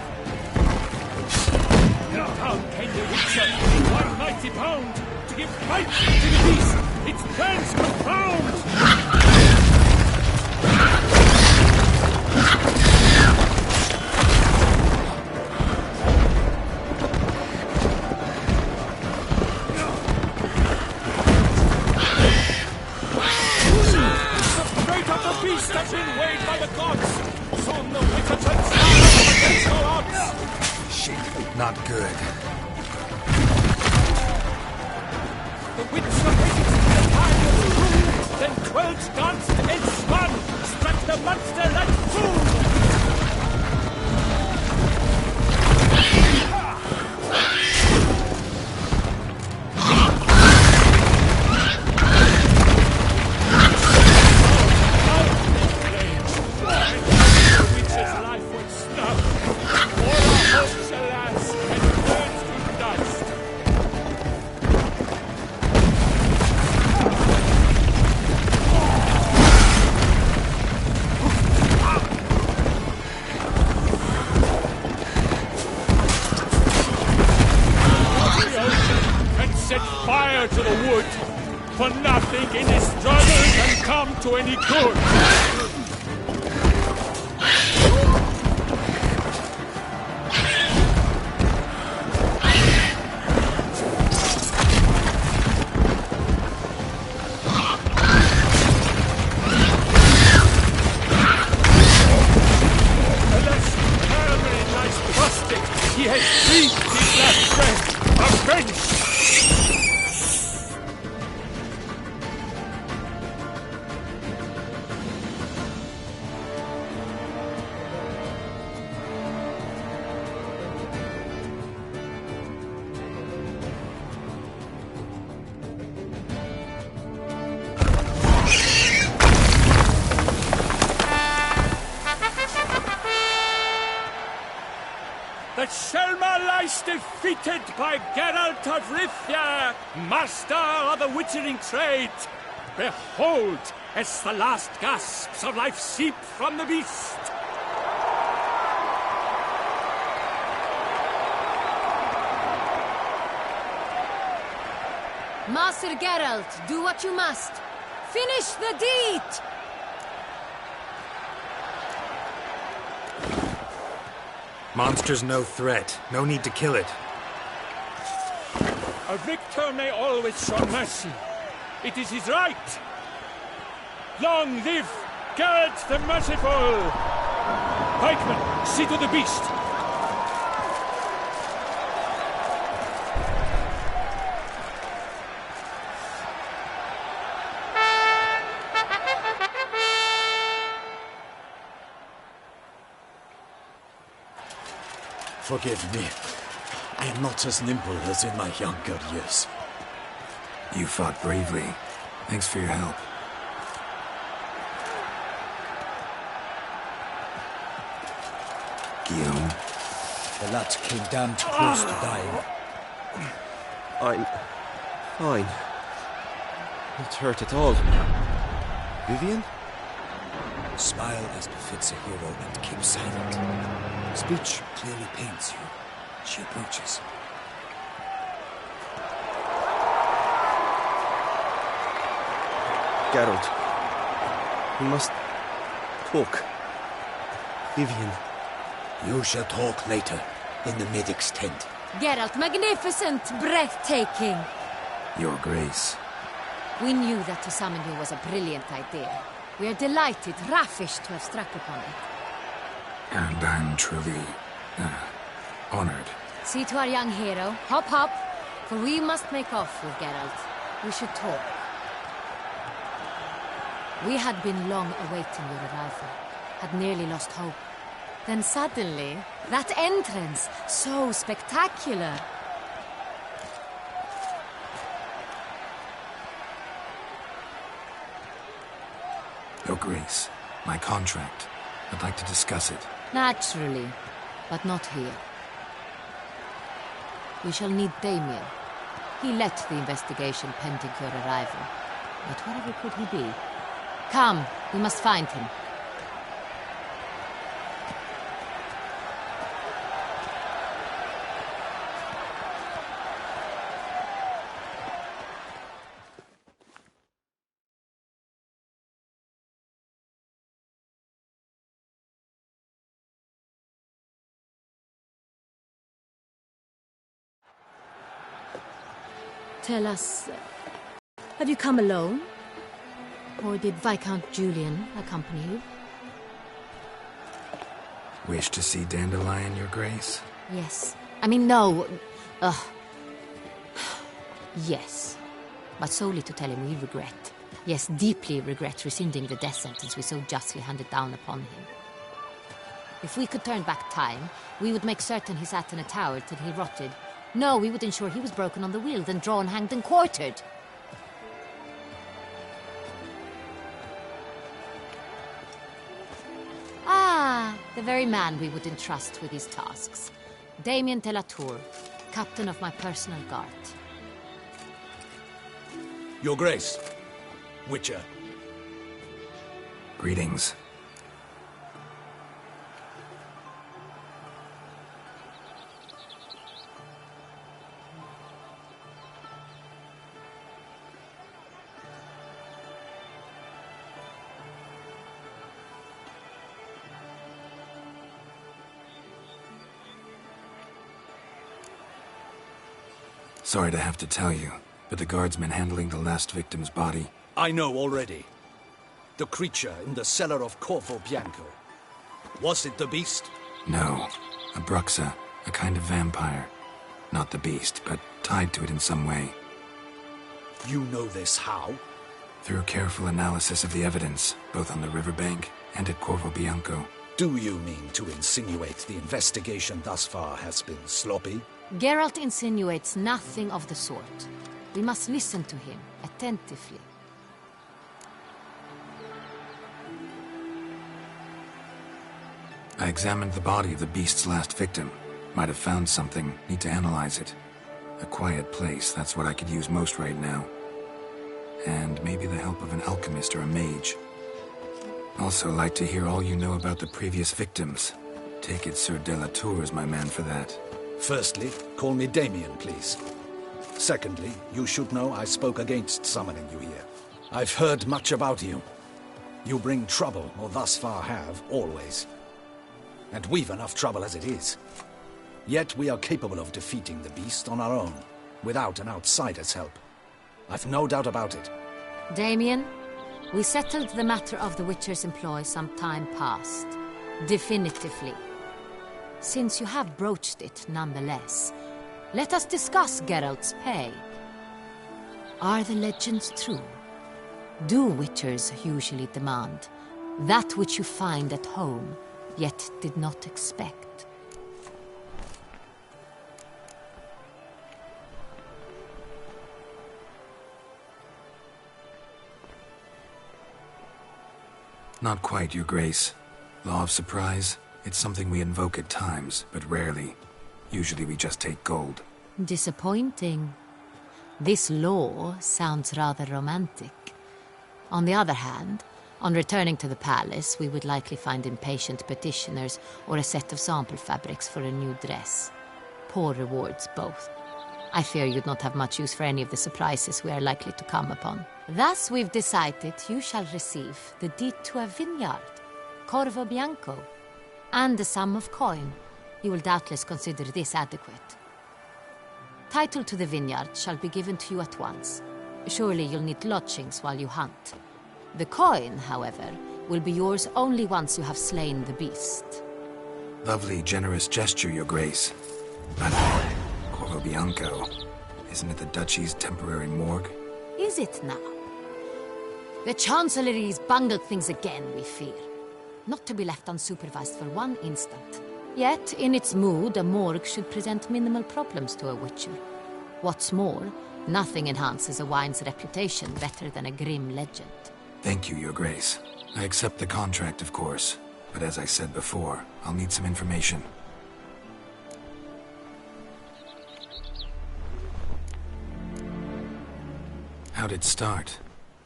How came the Witcher in one mighty pound to give fight to the beast, its plans confound? Beast has been weighed by the gods. Soon the Witcher turns against all odds. Shit, not good. The Witcher hits the fire through, then 12 danced and spun, struck the monster like fool. To the wood, for nothing in this struggle can come to any good. Alas, Cameron lies trusted. He has breathed his last breath. Avenged! The Selma lies defeated by Geralt of Rivia, master of the witchering trade. Behold, as the last gasps of life seep from the beast. Master Geralt, do what you must. Finish the deed! Monster's no threat. No need to kill it. A victor may always show mercy. It is his right. Long live Geralt the Merciful! Pikeman, see to the beast. Forgive me. I am not as nimble as in my younger years. You fought bravely. Thanks for your help. Guillaume. The lad came damned close to dying. I'm fine. Not hurt at all. Vivian? Smile as befits a hero and keep silent. Speech clearly pains you. She approaches. Geralt. We must talk. Vivian. You shall talk later, in the medic's tent. Geralt, magnificent, breathtaking. Your Grace. We knew that to summon you was a brilliant idea. We are delighted, ravished to have struck upon it. And I'm truly, honored. See to our young hero. Hop, hop, for we must make off with Geralt. We should talk. We had been long awaiting your arrival, had nearly lost hope. Then suddenly, that entrance, so spectacular. Your Grace, my contract. I'd like to discuss it. Naturally, but not here. We shall need Damien. He led the investigation pending your arrival. But wherever could he be? Come, we must find him. Tell us, have you come alone? Or did Viscount Julian accompany you? Wish to see Dandelion, Your Grace? Yes. I mean, no. Yes. But solely to tell him we regret. Yes, deeply regret rescinding the death sentence we so justly handed down upon him. If we could turn back time, we would make certain he sat in a tower till he rotted. No, we would ensure he was broken on the wheel, then drawn, hanged, and quartered. Ah, the very man we would entrust with these tasks. Damien de la Tour, captain of my personal guard. Your Grace. Witcher. Greetings. Sorry to have to tell you, but the guardsmen handling the last victim's body... I know already. The creature in the cellar of Corvo Bianco. Was it the beast? No. A bruxa, a kind of vampire. Not the beast, but tied to it in some way. You know this how? Through careful analysis of the evidence, both on the riverbank and at Corvo Bianco. Do you mean to insinuate the investigation thus far has been sloppy? Geralt insinuates nothing of the sort. We must listen to him attentively. I examined the body of the beast's last victim. Might have found something, need to analyze it. A quiet place, that's what I could use most right now. And maybe the help of an alchemist or a mage. Also like to hear all you know about the previous victims. Take it Sir de la Tour is my man for that. Firstly, call me Damien, please. Secondly, you should know I spoke against summoning you here. I've heard much about you. You bring trouble, or thus far have, always. And we've enough trouble as it is. Yet we are capable of defeating the beast on our own, without an outsider's help. I've no doubt about it. Damien, we settled the matter of the Witcher's employ some time past. Definitively. Since you have broached it nonetheless, let us discuss Geralt's pay. Are the legends true? Do Witchers usually demand that which you find at home, yet did not expect? Not quite, Your Grace. Law of surprise? It's something we invoke at times, but rarely. Usually we just take gold. Disappointing. This law sounds rather romantic. On the other hand, on returning to the palace, we would likely find impatient petitioners or a set of sample fabrics for a new dress. Poor rewards, both. I fear you'd not have much use for any of the surprises we are likely to come upon. Thus, we've decided you shall receive the deed to a vineyard, Corvo Bianco, and a sum of coin. You will doubtless consider this adequate. Title to the vineyard shall be given to you at once. Surely you'll need lodgings while you hunt. The coin, however, will be yours only once you have slain the beast. Lovely, generous gesture, Your Grace. But Corvo Bianco, isn't it the Duchy's temporary morgue? Is it now? The Chancellery's bungled things again, we fear. Not to be left unsupervised for one instant. Yet, in its mood, a morgue should present minimal problems to a Witcher. What's more, nothing enhances a wine's reputation better than a grim legend. Thank you, Your Grace. I accept the contract, of course. But as I said before, I'll need some information. How'd it start?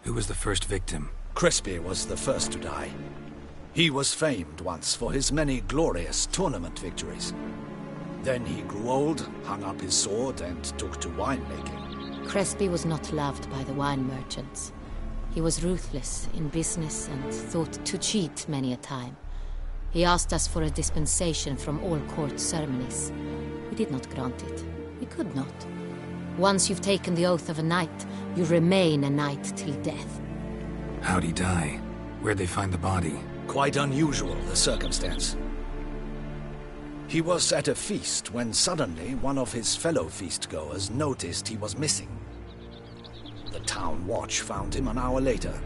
Who was the first victim? Crespi was the first to die. He was famed once for his many glorious tournament victories. Then he grew old, hung up his sword, and took to winemaking. Crespi was not loved by the wine merchants. He was ruthless in business and thought to cheat many a time. He asked us for a dispensation from all court ceremonies. We did not grant it. We could not. Once you've taken the oath of a knight, you remain a knight till death. How'd he die? Where'd they find the body? Quite unusual, the circumstance. He was at a feast when suddenly one of his fellow feastgoers noticed he was missing. The town watch found him an hour later.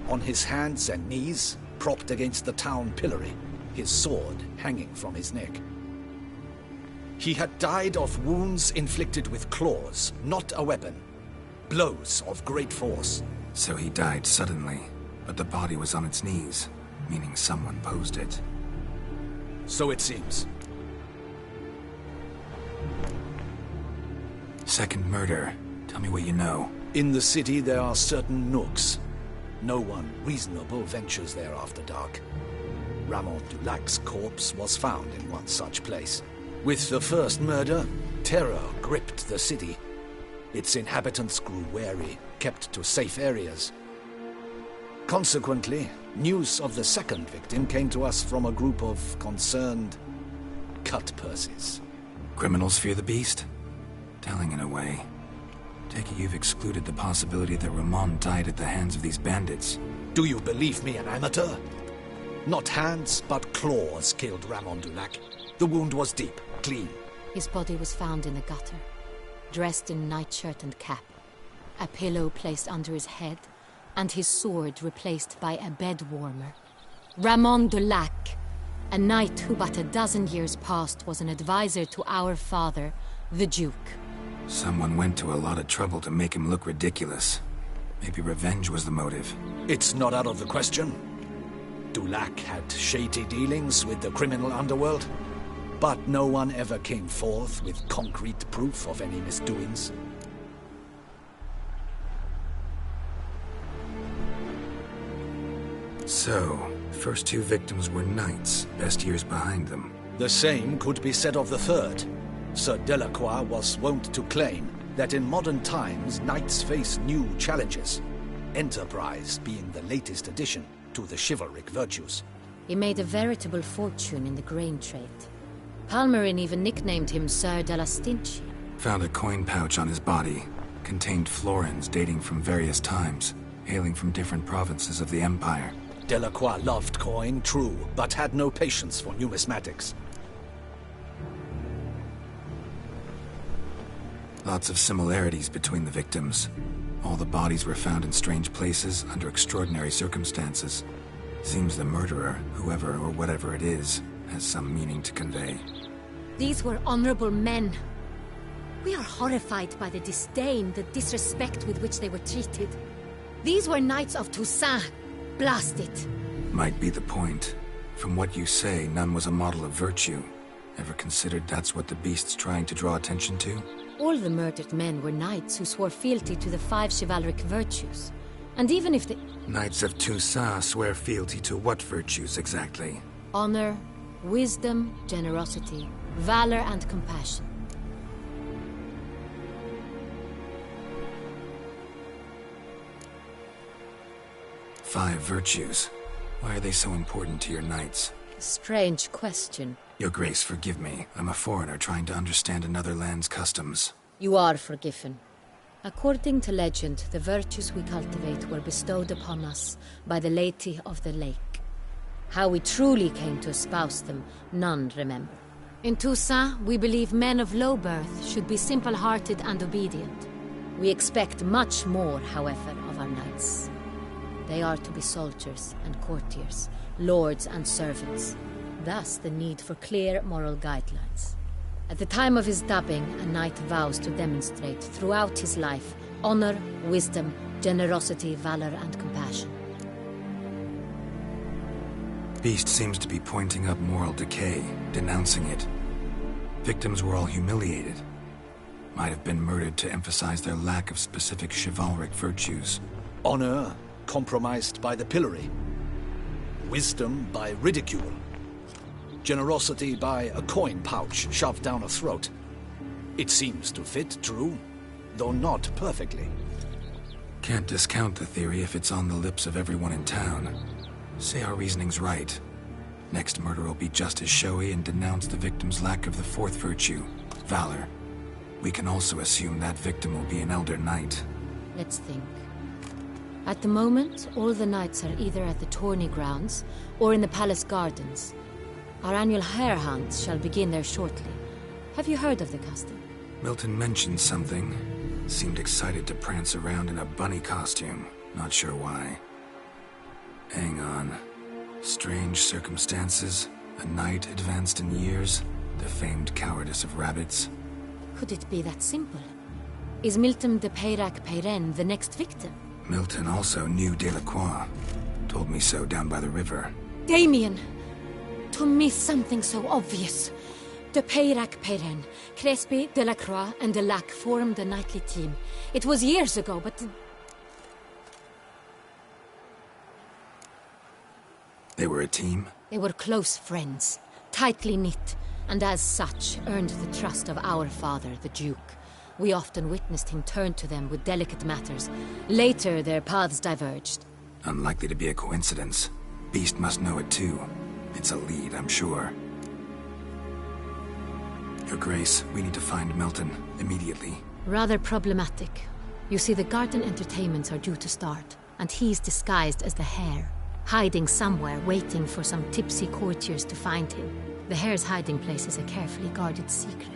On his hands and knees, propped against the town pillory, his sword hanging from his neck. He had died of wounds inflicted with claws, not a weapon. Blows of great force. So he died suddenly, but the body was on its knees, meaning someone posed it. So it seems. Second murder. Tell me what you know. In the city there are certain nooks. No one reasonable ventures there after dark. Ramon Dulac's corpse was found in one such place. With the first murder, terror gripped the city. Its inhabitants grew wary, kept to safe areas. Consequently, news of the second victim came to us from a group of concerned cut-purses. Criminals fear the beast? Telling in a way. Take it you've excluded the possibility that Ramon died at the hands of these bandits. Do you believe me an amateur? Not hands, but claws killed Ramon Dulac. The wound was deep, clean. His body was found in the gutter, dressed in nightshirt and cap, a pillow placed under his head, and his sword replaced by a bed warmer. Ramon Dulac, a knight who but a dozen years past was an advisor to our father, the Duke. Someone went to a lot of trouble to make him look ridiculous. Maybe revenge was the motive. It's not out of the question. Dulac had shady dealings with the criminal underworld, but no one ever came forth with concrete proof of any misdoings. So, first two victims were knights, best years behind them. The same could be said of the third. Sir Delacroix was wont to claim that in modern times knights face new challenges, enterprise being the latest addition to the chivalric virtues. He made a veritable fortune in the grain trade. Palmerin even nicknamed him Sir de la Stinchi. Found a coin pouch on his body. Contained florins dating from various times, hailing from different provinces of the Empire. Delacroix loved coin, true, but had no patience for numismatics. Lots of similarities between the victims. All the bodies were found in strange places under extraordinary circumstances. Seems the murderer, whoever or whatever it is, has some meaning to convey. These were honorable men. We are horrified by the disdain, the disrespect with which they were treated. These were knights of Toussaint. Blast it. Might be the point. From what you say, none was a model of virtue. Ever considered that's what the beast's trying to draw attention to? All the murdered men were knights who swore fealty to the 5 chivalric virtues. And even if the... Knights of Toussaint swear fealty to what virtues exactly? Honor, wisdom, generosity, valor, and compassion. Five virtues. Why are they so important to your knights? Strange question. Your Grace, forgive me. I'm a foreigner trying to understand another land's customs. You are forgiven. According to legend, the virtues we cultivate were bestowed upon us by the Lady of the Lake. How we truly came to espouse them, none remember. In Toussaint, we believe men of low birth should be simple-hearted and obedient. We expect much more, however, of our knights. They are to be soldiers and courtiers, lords and servants. Thus the need for clear moral guidelines. At the time of his dubbing, a knight vows to demonstrate throughout his life honor, wisdom, generosity, valor, and compassion. Beast seems to be pointing up moral decay, denouncing it. Victims were all humiliated. Might have been murdered to emphasize their lack of specific chivalric virtues. Honor compromised by the pillory. Wisdom by ridicule. Generosity by a coin pouch shoved down a throat. It seems to fit, true, though not perfectly. Can't discount the theory if it's on the lips of everyone in town. Say our reasoning's right. Next murder will be just as showy and denounce the victim's lack of the fourth virtue, valor. We can also assume that victim will be an Elder Knight. Let's think. At the moment, all the knights are either at the tourney grounds or in the palace gardens. Our annual hare hunt shall begin there shortly. Have you heard of the custom? Milton mentioned something. Seemed excited to prance around in a bunny costume. Not sure why. Hang on. Strange circumstances. A knight advanced in years. The famed cowardice of rabbits. Could it be that simple? Is Milton de Peyrac-Peyren the next victim? Milton also knew Delacroix. Told me so down by the river. Damien! To miss something so obvious. De Peyrac-Peyren, Crespi, Delacroix, and Delac formed a knightly team. It was years ago, but... They were a team? They were close friends, tightly knit, and as such earned the trust of our father, the Duke. We often witnessed him turn to them with delicate matters. Later, their paths diverged. Unlikely to be a coincidence. Beast must know it too. It's a lead, I'm sure. Your Grace, we need to find Milton, immediately. Rather problematic. You see, the garden entertainments are due to start, and he's disguised as the hare, hiding somewhere, waiting for some tipsy courtiers to find him. The hare's hiding place is a carefully guarded secret.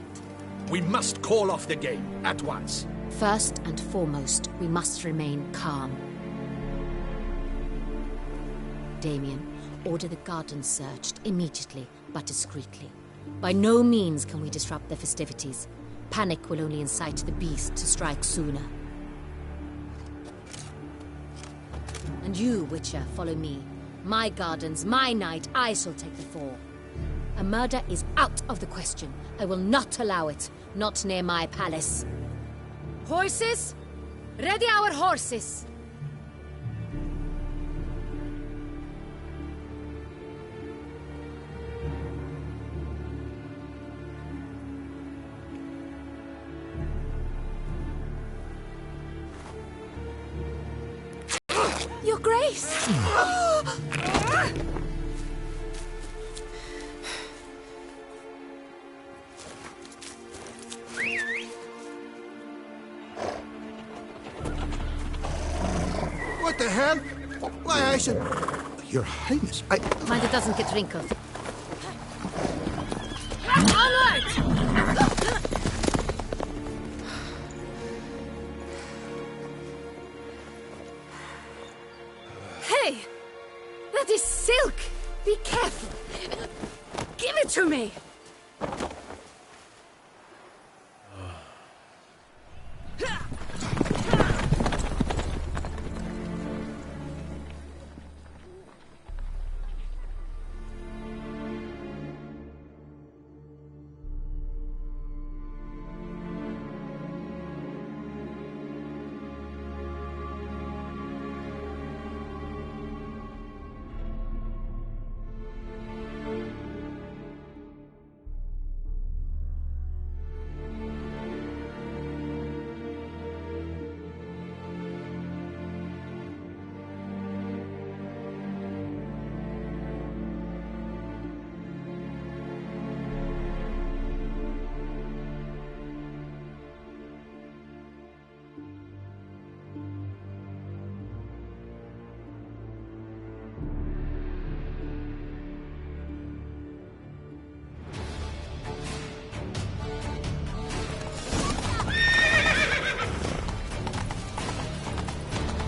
We must call off the game, at once. First and foremost, we must remain calm. Damien, order the garden searched immediately, but discreetly. By no means can we disrupt the festivities. Panic will only incite the beast to strike sooner. And you, Witcher, follow me. My gardens, my night, I shall take the fall. A murder is out of the question. I will not allow it. Not near my palace. Horses? Ready our horses! Your Grace! What the hell? Why, I said... Your Highness, I... Mind it doesn't get wrinkled. Onward! Hey! That is silk! Be careful! Give it to me!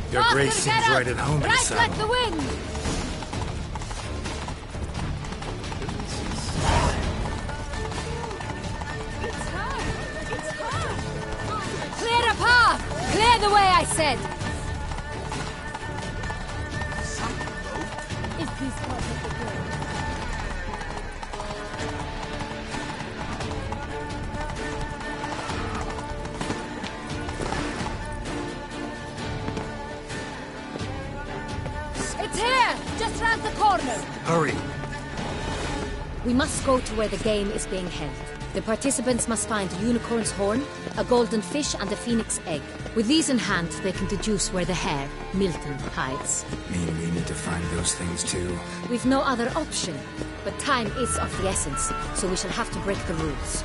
Your Grace seems right at home in the Right saddle. like the wind! Clear a path! Clear the way, I said! If these cars are the door. It's here! Just round the corner! Hurry! We must go to where the game is being held. The participants must find a unicorn's horn, a golden fish, and a phoenix egg. With these in hand, they can deduce where the hare, Milton, hides. Mean we need to find those things too? We've no other option. But time is of the essence, so we shall have to break the rules.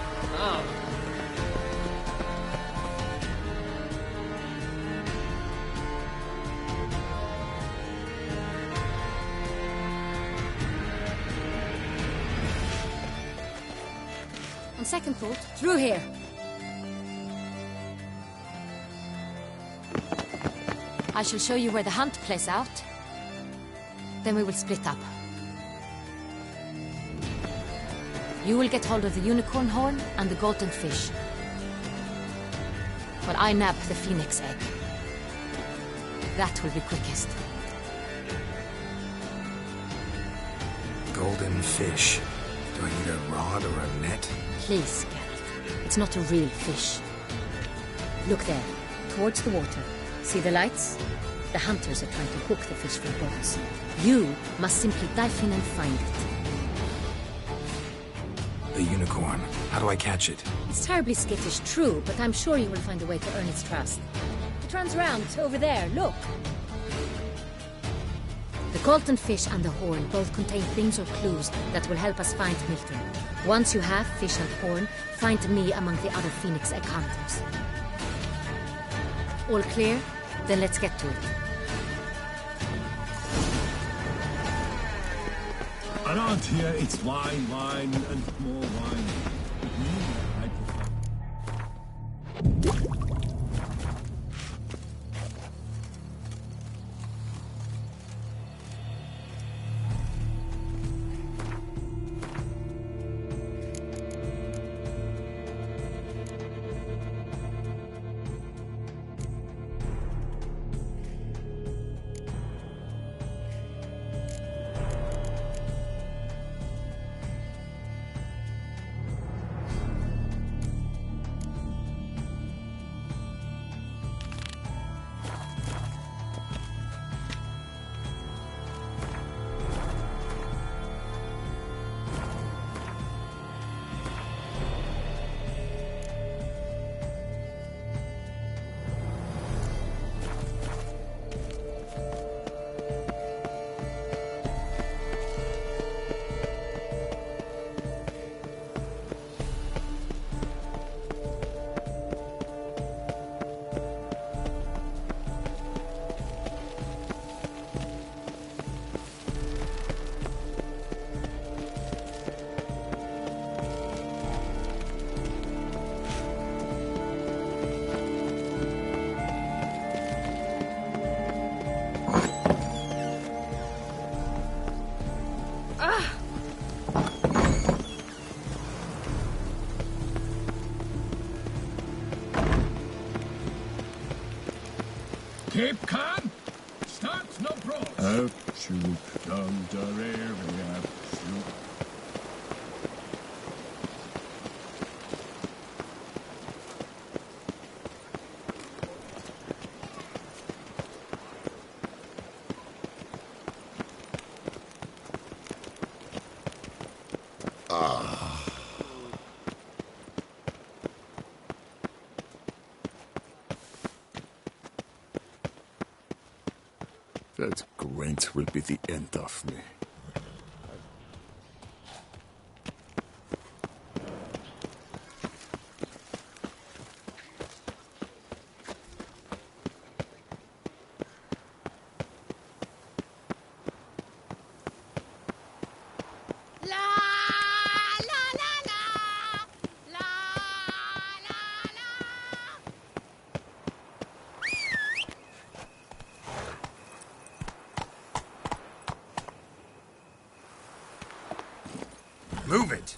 second thought, through here. I shall show you where the hunt plays out. Then we will split up. You will get hold of the unicorn horn and the golden fish, while I nab the phoenix egg. That will be quickest. Golden fish. Do I need a rod or a net? Please, Geralt. It's not a real fish. Look there, towards the water. See the lights? The hunters are trying to hook the fish from boats. You must simply dive in and find it. The unicorn. How do I catch it? It's terribly skittish, true, but I'm sure you will find a way to earn its trust. It runs around, over there, look. The golden fish and the horn both contain things or clues that will help us find Milton. Once you have fish and horn, find me among the other Phoenix Egg hunters. All clear? Then let's get to it. Around here, it's wine, wine, and more wine. I prefer. Keep calm. Start no pro. Up, shoot, down the rear, we have shoot. That Gwent will be the end of me. Move it!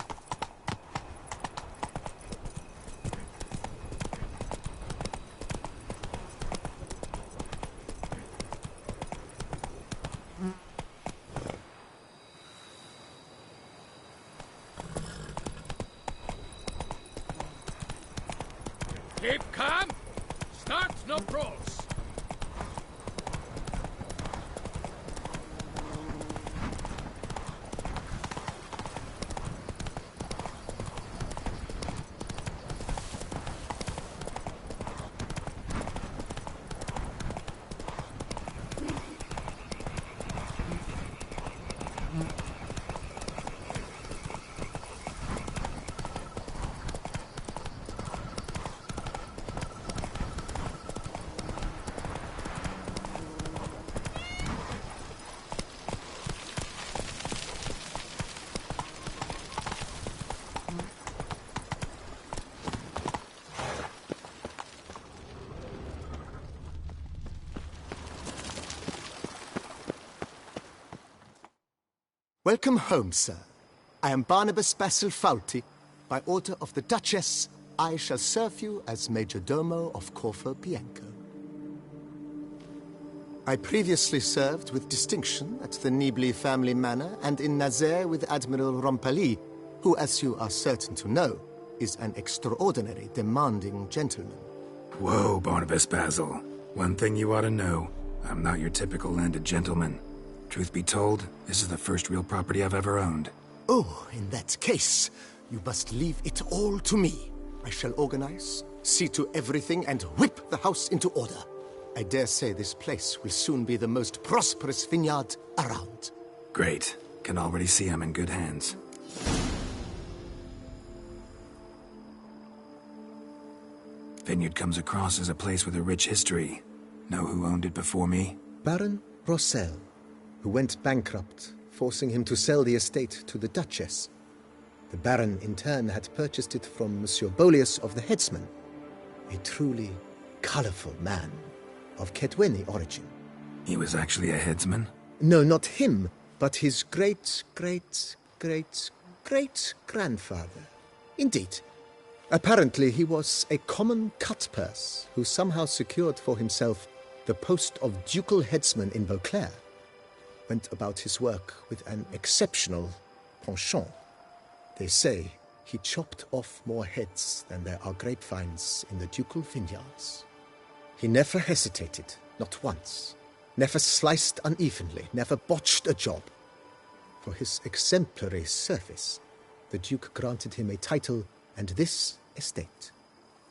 Keep calm. Start no pros. Welcome home, sir. I am Barnabas Basil Fawlty. By order of the Duchess, I shall serve you as Major Domo of Corvo Bianco. I previously served with distinction at the Nibley family manor and in Nazaire with Admiral Rompali, who, as you are certain to know, is an extraordinary demanding gentleman. Whoa, Barnabas Basil. One thing you ought to know. I'm not your typical landed gentleman. Truth be told, this is the first real property I've ever owned. Oh, in that case, you must leave it all to me. I shall organize, see to everything, and whip the house into order. I dare say this place will soon be the most prosperous vineyard around. Great. Can already see I'm in good hands. Vineyard comes across as a place with a rich history. Know who owned it before me? Baron Rossel, who went bankrupt, forcing him to sell the estate to the Duchess. The Baron, in turn, had purchased it from Monsieur Bolius of the Headsman, a truly colorful man of Kedweni origin. He was actually a headsman? No, not him, but his great-great-great-great-grandfather. Indeed. Apparently, he was a common cutpurse who somehow secured for himself the post of ducal headsman in Beauclair. Went about his work with an exceptional penchant. They say he chopped off more heads than there are grapevines in the ducal vineyards. He never hesitated, not once. Never sliced unevenly, never botched a job. For his exemplary service, the Duke granted him a title and this estate.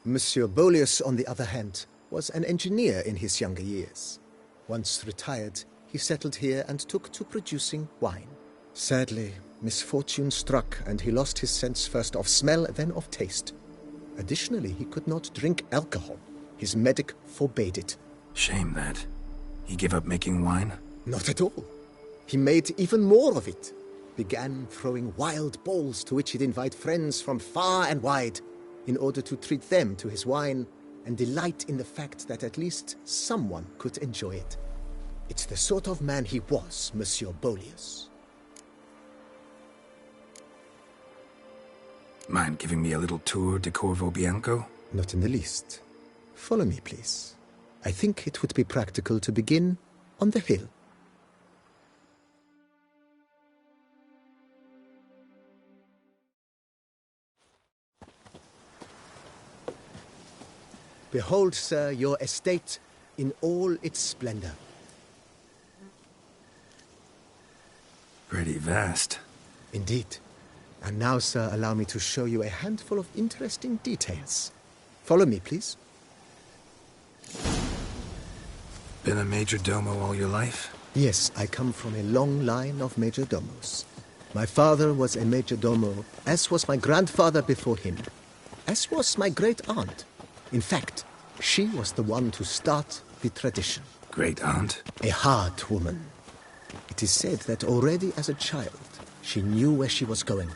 Monsieur Bolius, on the other hand, was an engineer in his younger years. Once retired, he settled here and took to producing wine. Sadly, misfortune struck and he lost his sense first of smell, then of taste. Additionally, he could not drink alcohol. His medic forbade it. Shame that. He gave up making wine? Not at all. He made even more of it. Began throwing wild balls to which he'd invite friends from far and wide in order to treat them to his wine and delight in the fact that at least someone could enjoy it. It's the sort of man he was, Monsieur Bolius. Mind giving me a little tour de Corvo Bianco? Not in the least. Follow me, please. I think it would be practical to begin on the hill. Behold, sir, your estate in all its splendor. Pretty vast. Indeed. And now, sir, allow me to show you a handful of interesting details. Follow me, please. Been a major domo all your life? Yes, I come from a long line of major domos. My father was a major domo, as was my grandfather before him, as was my great-aunt. In fact, she was the one to start the tradition. Great-aunt? A hard woman. It is said that already as a child, she knew where she was going,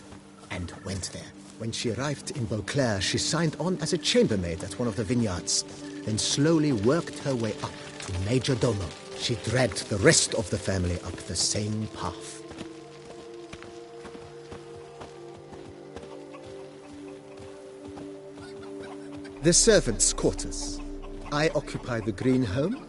and went there. When she arrived in Beauclair, she signed on as a chambermaid at one of the vineyards, then slowly worked her way up to Major Domo. She dragged the rest of the family up the same path. The servants' quarters. I occupy the green home.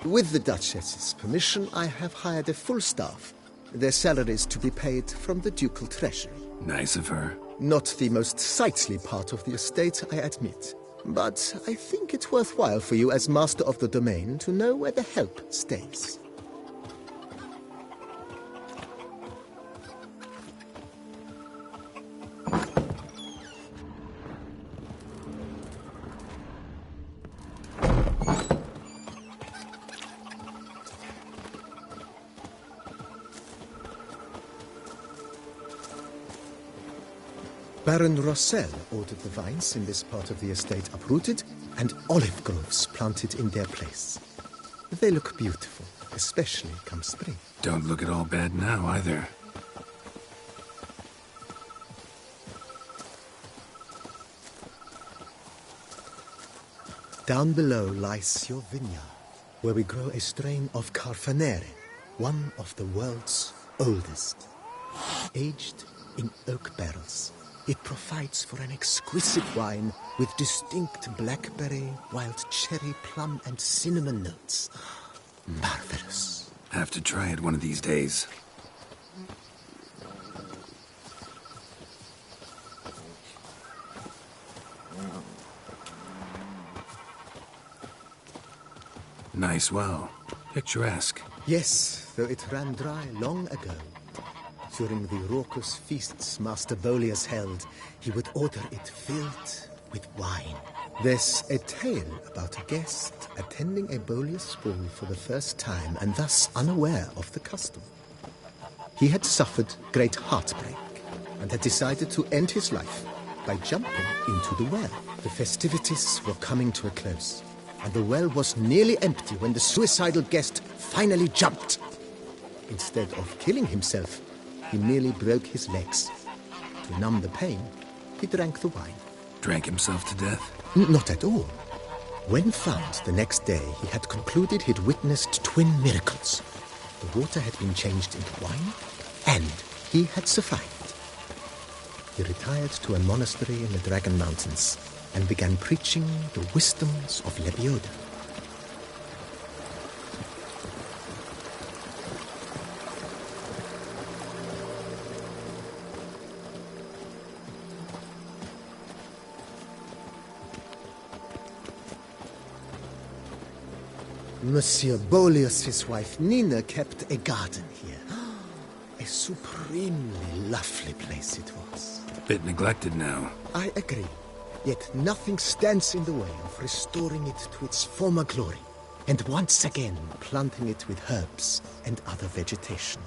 With the Duchess's permission, I have hired a full staff. Their salaries to be paid from the ducal treasury. Nice of her. Not the most sightly part of the estate, I admit. But I think it's worthwhile for you as master of the domain to know where the help stays. Baron Rossel ordered the vines in this part of the estate uprooted and olive groves planted in their place. They look beautiful, especially come spring. Don't look at all bad now, either. Down below lies your vineyard, where we grow a strain of Carfanere, one of the world's oldest. Aged in oak barrels, it provides for an exquisite wine with distinct blackberry, wild cherry, plum, and cinnamon notes. Marvelous. Have to try it one of these days. Nice well. Picturesque. Yes, though it ran dry long ago. During the raucous feasts Master Bolius held, he would order it filled with wine. There's a tale about a guest attending a Bolius ball for the first time and thus unaware of the custom. He had suffered great heartbreak and had decided to end his life by jumping into the well. The festivities were coming to a close, and the well was nearly empty when the suicidal guest finally jumped. Instead of killing himself, he merely broke his legs. To numb the pain, he drank the wine. Drank himself to death? Not at all. When found the next day, he had concluded he'd witnessed twin miracles. The water had been changed into wine, and he had survived. He retired to a monastery in the Dragon Mountains and began preaching the wisdoms of Lebioda. Monsieur Bolius' wife Nina kept a garden here. A supremely lovely place it was. Bit neglected now. I agree. Yet nothing stands in the way of restoring it to its former glory, and once again planting it with herbs and other vegetation.